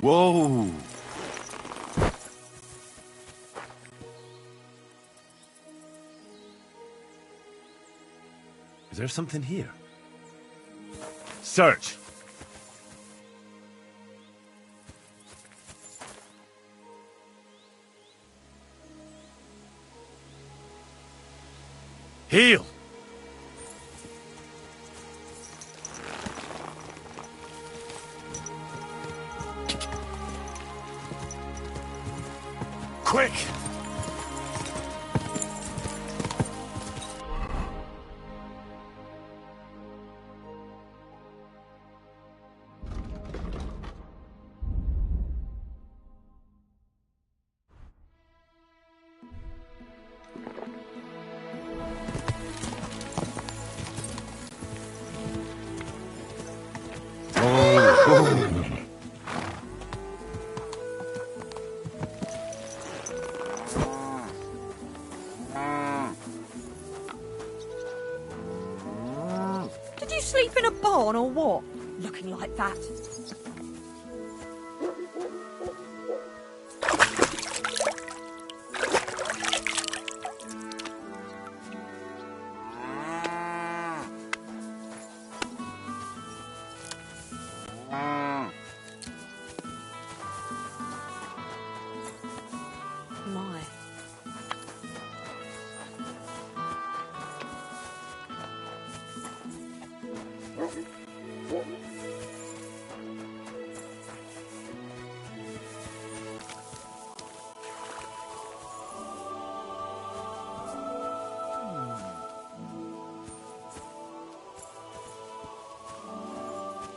Speaker 4: Whoa! Is there something here? Search! Heal! Quick!
Speaker 11: Did you sleep in a barn or what? Looking like that. My.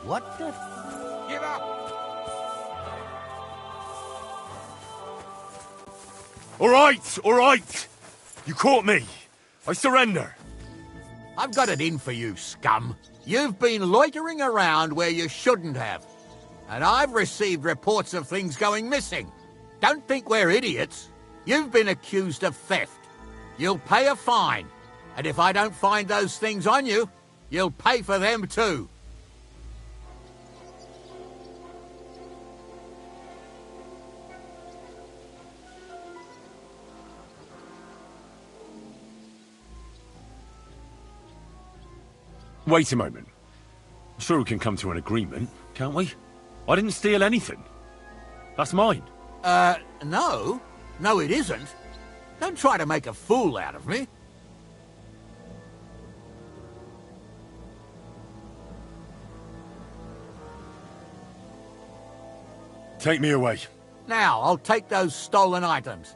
Speaker 16: What the?
Speaker 10: Give up!
Speaker 4: All right! You caught me. I surrender.
Speaker 7: I've got it in for you, scum. You've been loitering around where you shouldn't have. And I've received reports of things going missing. Don't think we're idiots. You've been accused of theft. You'll pay a fine. And if I don't find those things on you, you'll pay for them too.
Speaker 4: Wait a moment. I'm sure we can come to an agreement, can't we? I didn't steal anything. That's mine.
Speaker 7: No. No, it isn't. Don't try to make a fool out of me.
Speaker 4: Take me away.
Speaker 7: Now, I'll take those stolen items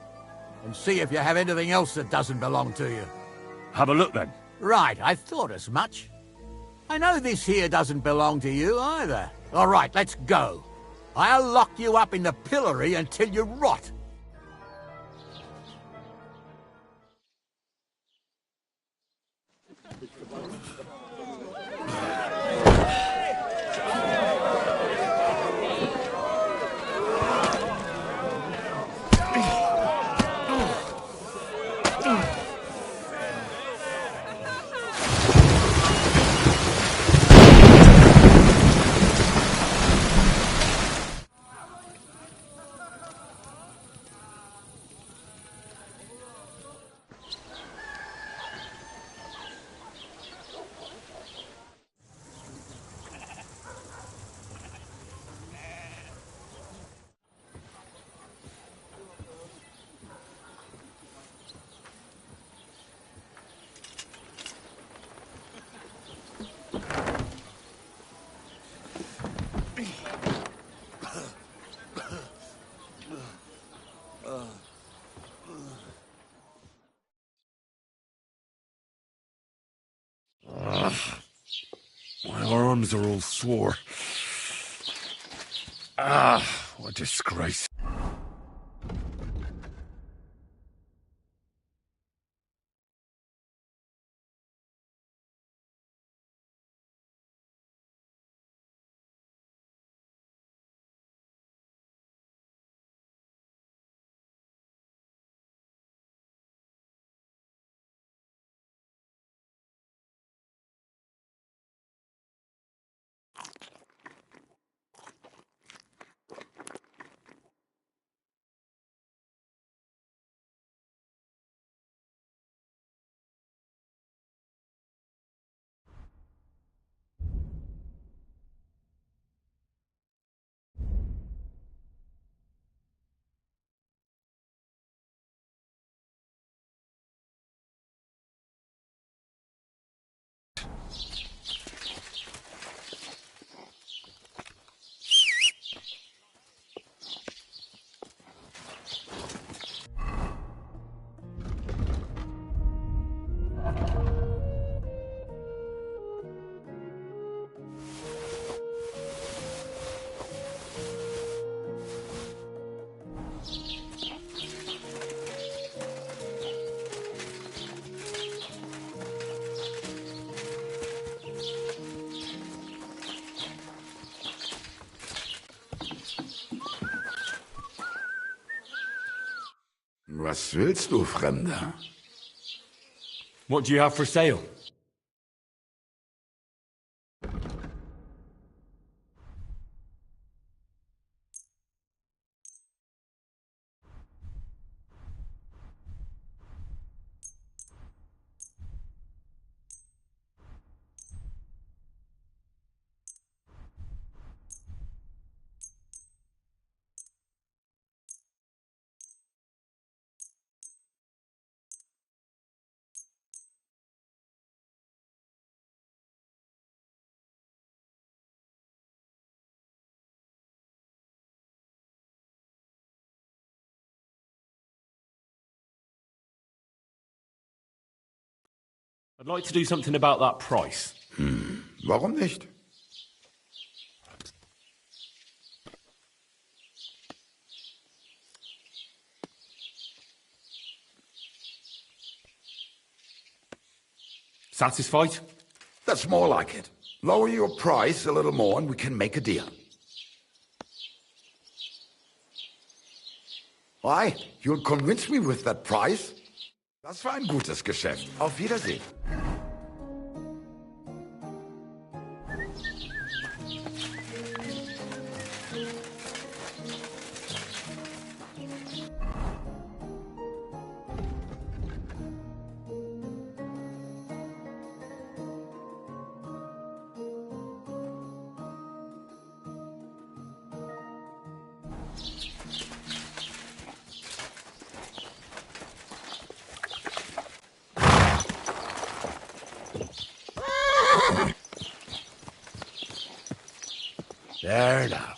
Speaker 7: and see if you have anything else that doesn't belong to you.
Speaker 4: Have a look then.
Speaker 7: Right, I thought as much. I know this here doesn't belong to you either. All right, let's go. I'll lock you up in the pillory until you rot.
Speaker 4: My arms are all sore. Ah, what a disgrace.
Speaker 10: Was willst du, Fremder?
Speaker 4: What do you have for sale? I'd like to do something about that price.
Speaker 10: Warum nicht?
Speaker 4: Satisfied?
Speaker 10: That's more like it. Lower your price a little more and we can make a deal. Why? You'll convince me with that price? Das war ein gutes Geschäft. Auf Wiedersehen.
Speaker 5: There now.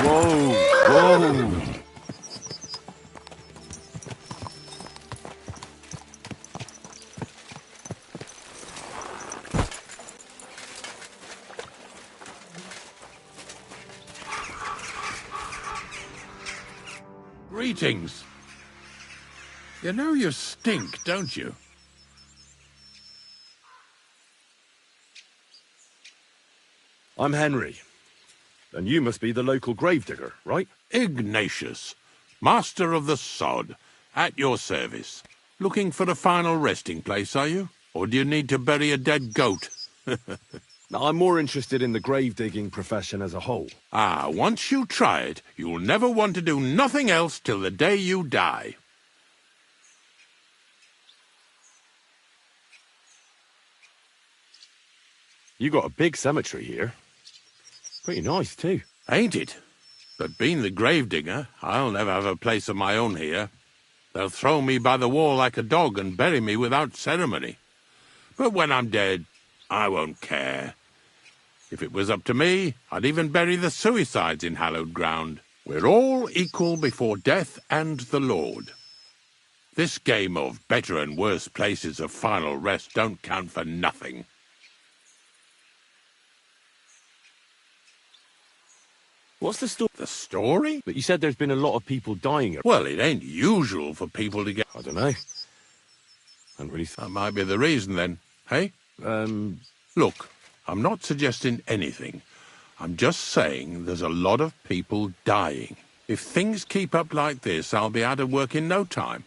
Speaker 4: Whoa, whoa.
Speaker 21: Greetings. You know you stink, don't you?
Speaker 4: I'm Henry. And you must be the local gravedigger, right?
Speaker 21: Ignatius, master of the sod, at your service. Looking for a final resting place, are you? Or do you need to bury a dead goat?
Speaker 4: No, I'm more interested in the grave-digging profession as a whole.
Speaker 21: Ah, once you try it, you'll never want to do nothing else till the day you die.
Speaker 4: You got a big cemetery here. Pretty nice, too.
Speaker 21: Ain't it? But being the gravedigger, I'll never have a place of my own here. They'll throw me by the wall like a dog and bury me without ceremony. But when I'm dead, I won't care. If it was up to me, I'd even bury the suicides in hallowed ground. We're all equal before death and the Lord. This game of better and worse places of final rest don't count for nothing.
Speaker 4: What's the story?
Speaker 21: The story?
Speaker 4: But you said there's been a lot of people dying.
Speaker 21: Well, it ain't usual for people to get...
Speaker 4: I don't know.
Speaker 21: That might be the reason, then. Hey? Look, I'm not suggesting anything. I'm just saying there's a lot of people dying. If things keep up like this, I'll be out of work in no time.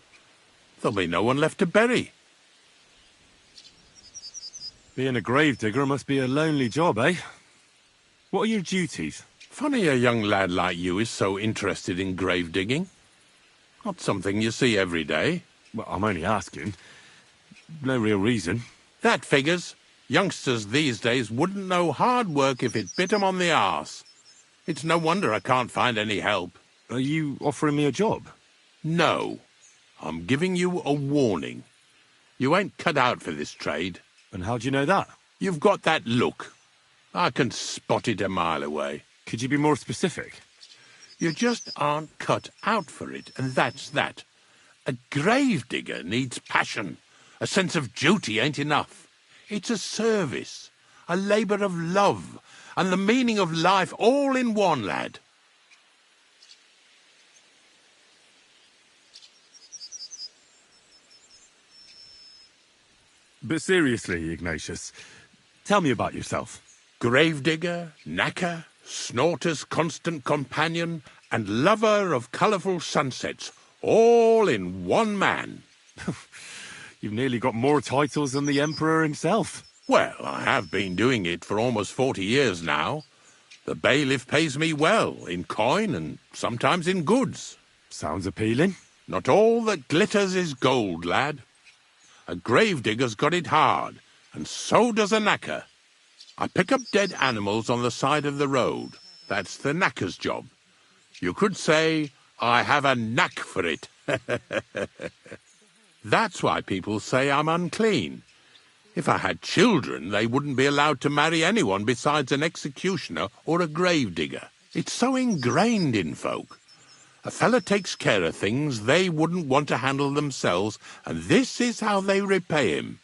Speaker 21: There'll be no one left to bury.
Speaker 4: Being a gravedigger must be a lonely job, eh? What are your duties?
Speaker 21: Funny a young lad like you is so interested in grave digging. Not something you see every day.
Speaker 4: Well, I'm only asking. No real reason.
Speaker 21: That figures. Youngsters these days wouldn't know hard work if it bit 'em on the arse. It's no wonder I can't find any help.
Speaker 4: Are you offering me a job?
Speaker 21: No. I'm giving you a warning. You ain't cut out for this trade.
Speaker 4: And how do you know that?
Speaker 21: You've got that look. I can spot it a mile away.
Speaker 4: Could you be more specific?
Speaker 21: You just aren't cut out for it, and that's that. A gravedigger needs passion. A sense of duty ain't enough. It's a service, a labour of love, and the meaning of life all in one, lad.
Speaker 4: But seriously, Ignatius, tell me about yourself.
Speaker 21: Gravedigger, knacker, snorter's constant companion, and lover of colourful sunsets, all in one man.
Speaker 4: You've nearly got more titles than the Emperor himself.
Speaker 21: Well, I have been doing it for almost 40 years now. The bailiff pays me well, in coin and sometimes in goods.
Speaker 4: Sounds appealing.
Speaker 21: Not all that glitters is gold, lad. A gravedigger's got it hard, and so does a knacker. I pick up dead animals on the side of the road. That's the knacker's job. You could say I have a knack for it. That's why people say I'm unclean. If I had children, they wouldn't be allowed to marry anyone besides an executioner or a gravedigger. It's so ingrained in folk. A fella takes care of things they wouldn't want to handle themselves, and this is how they repay him.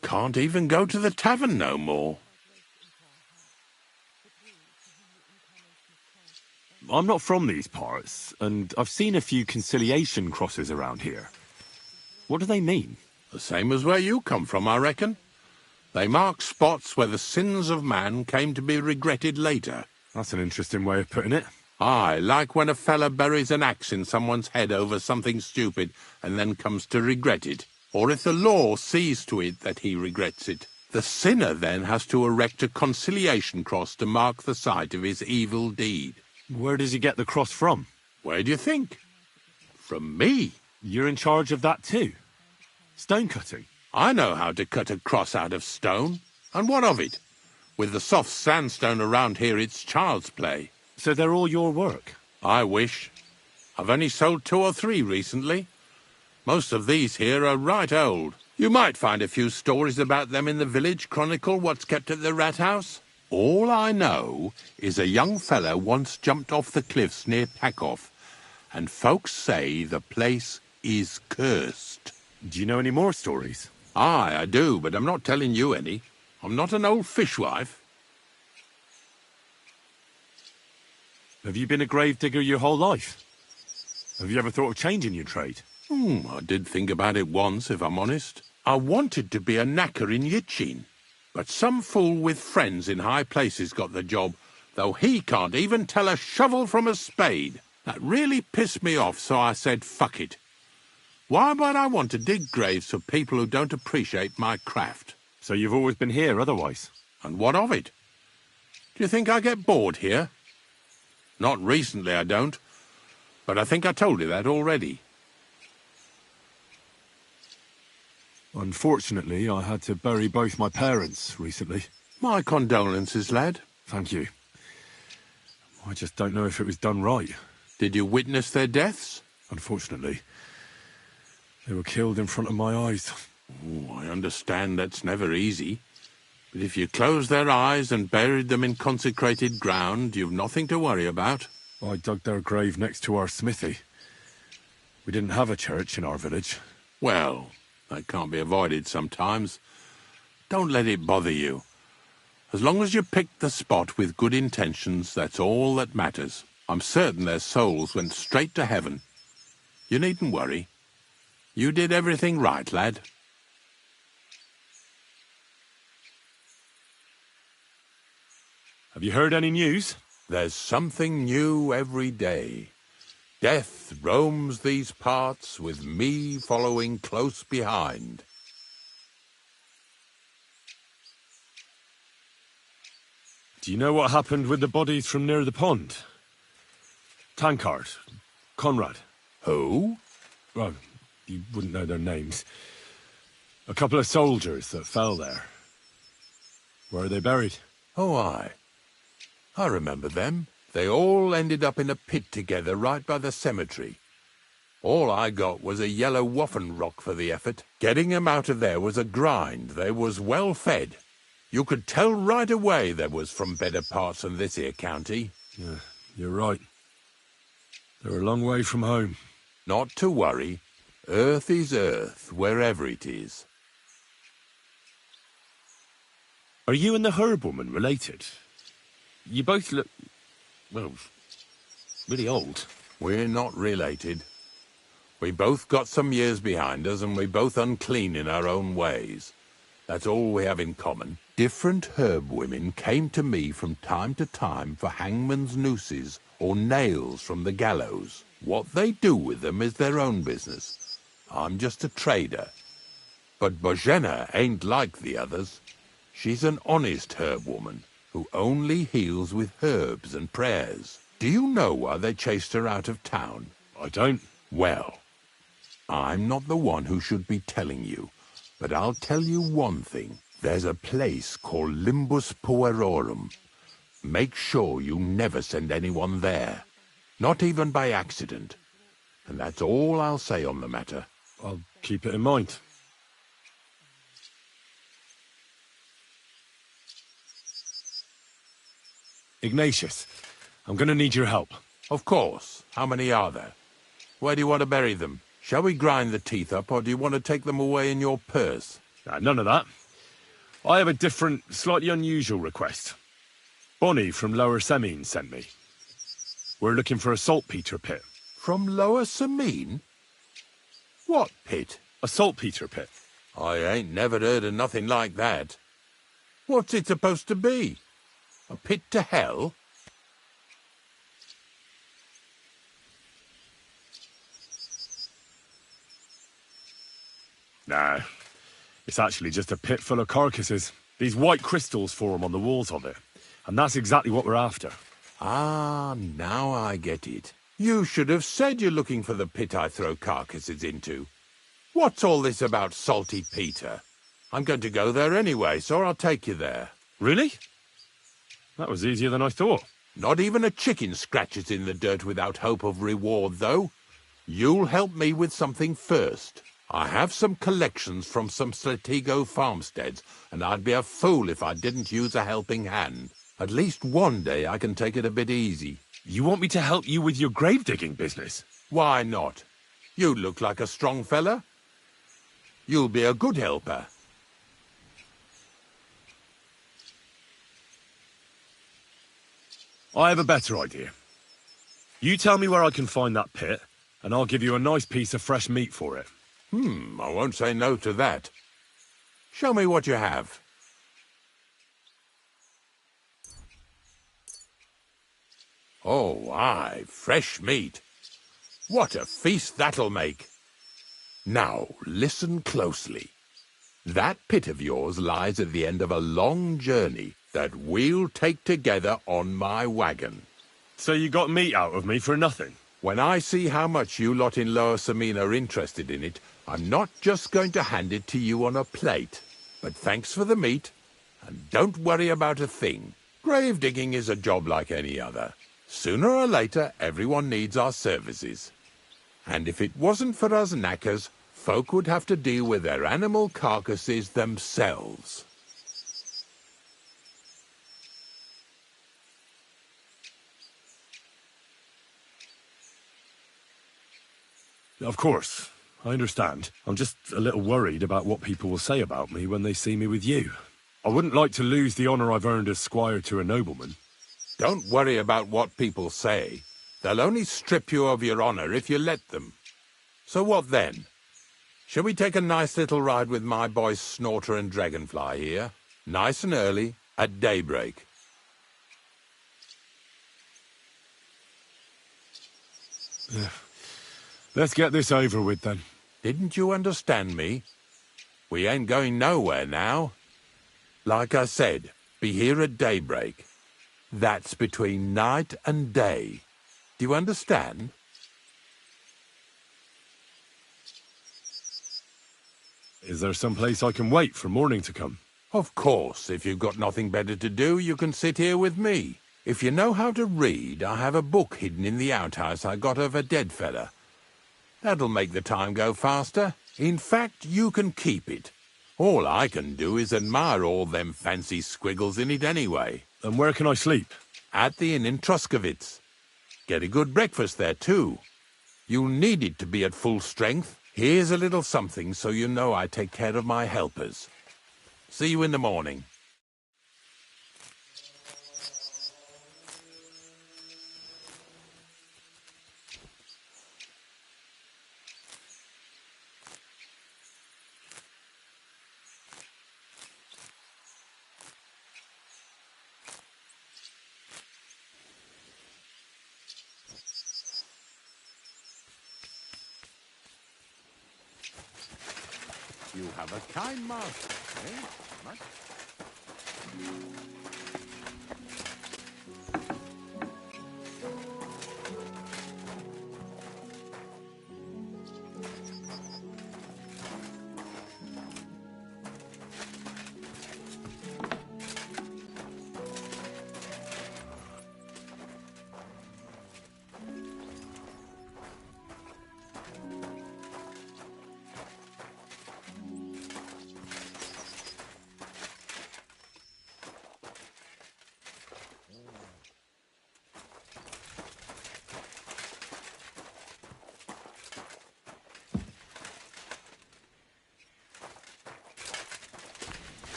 Speaker 21: Can't even go to the tavern no more.
Speaker 4: I'm not from these parts, and I've seen a few conciliation crosses around here. What do they mean?
Speaker 21: The same as where you come from, I reckon. They mark spots where the sins of man came to be regretted later.
Speaker 4: That's an interesting way of putting it.
Speaker 21: Aye, like when a fella buries an axe in someone's head over something stupid and then comes to regret it. Or if the law sees to it that he regrets it. The sinner then has to erect a conciliation cross to mark the site of his evil deed.
Speaker 4: Where does he get the cross from?
Speaker 21: Where do you think? From me.
Speaker 4: You're in charge of that too? Stone cutting?
Speaker 21: I know how to cut a cross out of stone. And what of it? With the soft sandstone around here, it's child's play.
Speaker 4: So they're all your work?
Speaker 21: I wish. I've only sold 2 or 3 recently. Most of these here are right old. You might find a few stories about them in the village chronicle what's kept at the rat house. All I know is a young fella once jumped off the cliffs near Takoff, and folks say the place is cursed.
Speaker 4: Do you know any more stories?
Speaker 21: Aye, I do, but I'm not telling you any. I'm not an old fishwife.
Speaker 4: Have you been a gravedigger your whole life? Have you ever thought of changing your trade?
Speaker 21: I did think about it once, if I'm honest. I wanted to be a knacker in Yitchin, but some fool with friends in high places got the job, though he can't even tell a shovel from a spade. That really pissed me off, so I said, fuck it. Why might I want to dig graves for people who don't appreciate my craft?
Speaker 4: So you've always been here otherwise?
Speaker 21: And what of it? Do you think I get bored here? Not recently, I don't. But I think I told you that already.
Speaker 4: Unfortunately, I had to bury both my parents recently.
Speaker 21: My condolences, lad.
Speaker 4: Thank you. I just don't know if it was done right.
Speaker 21: Did you witness their deaths?
Speaker 4: Unfortunately. They were killed in front of my eyes.
Speaker 21: Oh, I understand that's never easy. But if you closed their eyes and buried them in consecrated ground, you've nothing to worry about.
Speaker 4: I dug their grave next to our smithy. We didn't have a church in our village.
Speaker 21: Well, that can't be avoided sometimes. Don't let it bother you. As long as you picked the spot with good intentions, that's all that matters. I'm certain their souls went straight to heaven. You needn't worry. You did everything right, lad.
Speaker 4: Have you heard any news?
Speaker 21: There's something new every day. Death roams these parts, with me following close behind.
Speaker 4: Do you know what happened with the bodies from near the pond? Tankard, Conrad.
Speaker 21: Who?
Speaker 4: Well, you wouldn't know their names. A couple of soldiers that fell there. Where are they buried?
Speaker 21: Oh, I remember them. They all ended up in a pit together right by the cemetery. All I got was a yellow waffen rock for the effort. Getting 'em out of there was a grind. They was well fed. You could tell right away they was from better parts than this here county.
Speaker 4: Yeah, you're right. They're a long way from home.
Speaker 21: Not to worry. Earth is earth, wherever it is.
Speaker 4: Are you and the herb woman related? You both look, well, really old.
Speaker 21: We're not related. We both got some years behind us, and we both unclean in our own ways. That's all we have in common. Different herb women came to me from time to time for hangman's nooses or nails from the gallows. What they do with them is their own business. I'm just a trader. But Bozhena ain't like the others. She's an honest herb woman who only heals with herbs and prayers. Do you know why they chased her out of town?
Speaker 4: I don't.
Speaker 21: Well, I'm not the one who should be telling you, but I'll tell you one thing. There's a place called Limbus Puerorum. Make sure you never send anyone there, not even by accident. And that's all I'll say on the matter.
Speaker 4: I'll keep it in mind. Ignatius, I'm going to need your help.
Speaker 21: Of course. How many are there? Where do you want to bury them? Shall we grind the teeth up, or do you want to take them away in your purse?
Speaker 4: None of that. I have a different, slightly unusual request. Bonnie from Lower Semine sent me. We're looking for a saltpeter pit.
Speaker 21: From Lower Semine? What pit?
Speaker 4: A saltpeter pit.
Speaker 21: I ain't never heard of nothing like that. What's it supposed to be? A pit to hell?
Speaker 4: No, it's actually just a pit full of carcasses. These white crystals form on the walls of it, and that's exactly what we're after.
Speaker 21: Ah, now I get it. You should have said you're looking for the pit I throw carcasses into. What's all this about Salty Peter? I'm going to go there anyway, so I'll take you there.
Speaker 4: Really? That was easier than I thought.
Speaker 21: Not even a chicken scratches in the dirt without hope of reward, though. You'll help me with something first. I have some collections from some Slatigo farmsteads, and I'd be a fool if I didn't use a helping hand. At least one day I can take it a bit easy.
Speaker 4: You want me to help you with your grave-digging business?
Speaker 21: Why not? You look like a strong fella. You'll be a good helper.
Speaker 4: I have a better idea. You tell me where I can find that pit, and I'll give you a nice piece of fresh meat for it.
Speaker 21: I won't say no to that. Show me what you have. Oh, aye, fresh meat. What a feast that'll make. Now, listen closely. That pit of yours lies at the end of a long journey that we'll take together on my wagon.
Speaker 4: So you got meat out of me for nothing?
Speaker 21: When I see how much you lot in Lower Semine are interested in it, I'm not just going to hand it to you on a plate. But thanks for the meat, and don't worry about a thing. Grave digging is a job like any other. Sooner or later, everyone needs our services. And if it wasn't for us knackers, folk would have to deal with their animal carcasses themselves.
Speaker 4: Of course, I understand. I'm just a little worried about what people will say about me when they see me with you. I wouldn't like to lose the honour I've earned as squire to a nobleman.
Speaker 21: Don't worry about what people say. They'll only strip you of your honour if you let them. So what then? Shall we take a nice little ride with my boys Snorter and Dragonfly here? Nice and early, at daybreak.
Speaker 4: Let's get this over with, then.
Speaker 21: Didn't you understand me? We ain't going nowhere now. Like I said, be here at daybreak. That's between night and day. Do you understand?
Speaker 4: Is there some place I can wait for morning to come?
Speaker 21: Of course, if you've got nothing better to do, you can sit here with me. If you know how to read, I have a book hidden in the outhouse I got of a dead fella. That'll make the time go faster. In fact, you can keep it. All I can do is admire all them fancy squiggles in it anyway.
Speaker 4: And where can I sleep?
Speaker 21: At the inn in Truskowitz. Get a good breakfast there, too. You'll need it to be at full strength. Here's a little something so you know I take care of my helpers. See you in the morning. You have a kind master, eh? Much?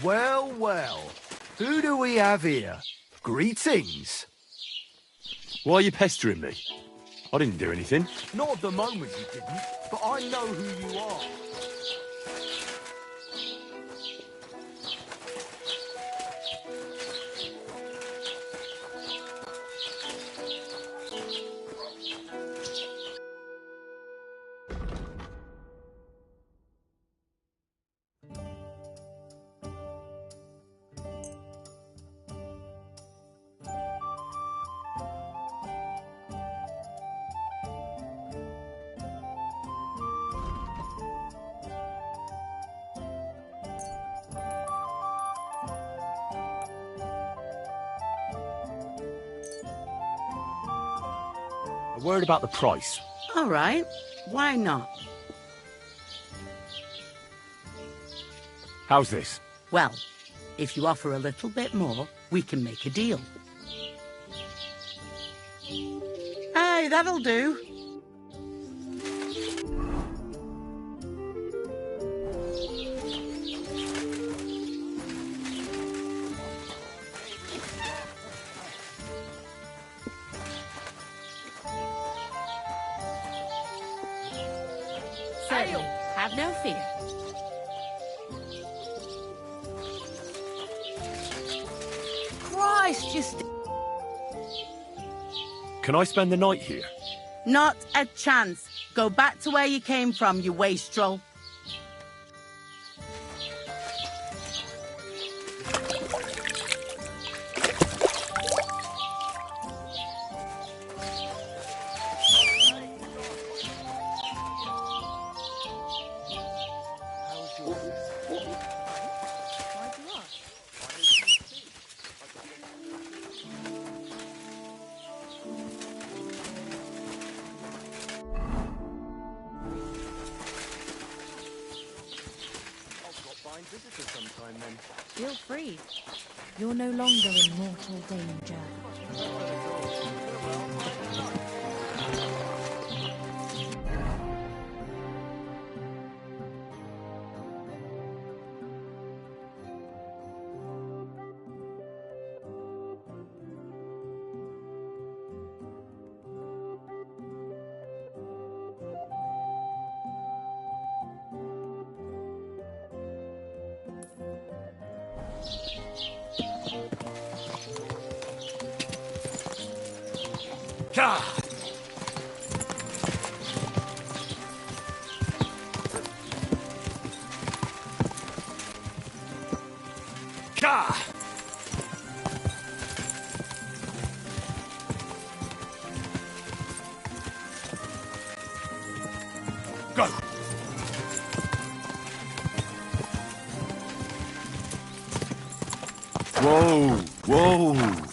Speaker 5: Well, well. Who do we have here? Greetings.
Speaker 4: Why are you pestering me? I didn't do anything.
Speaker 5: Not at the moment you didn't, but I know who you are.
Speaker 4: A word about the price.
Speaker 14: All right. Why not?
Speaker 4: How's this?
Speaker 14: Well, if you offer a little bit more, we can make a deal. Aye, that'll do. Certainly. Have no fear. Christ, just...
Speaker 4: Can I spend the night here?
Speaker 14: Not a chance. Go back to where you came from, you wastrel.
Speaker 11: Feel free. You're no longer in mortal danger.
Speaker 3: Ka! Ka! Go!
Speaker 4: Whoa! Whoa!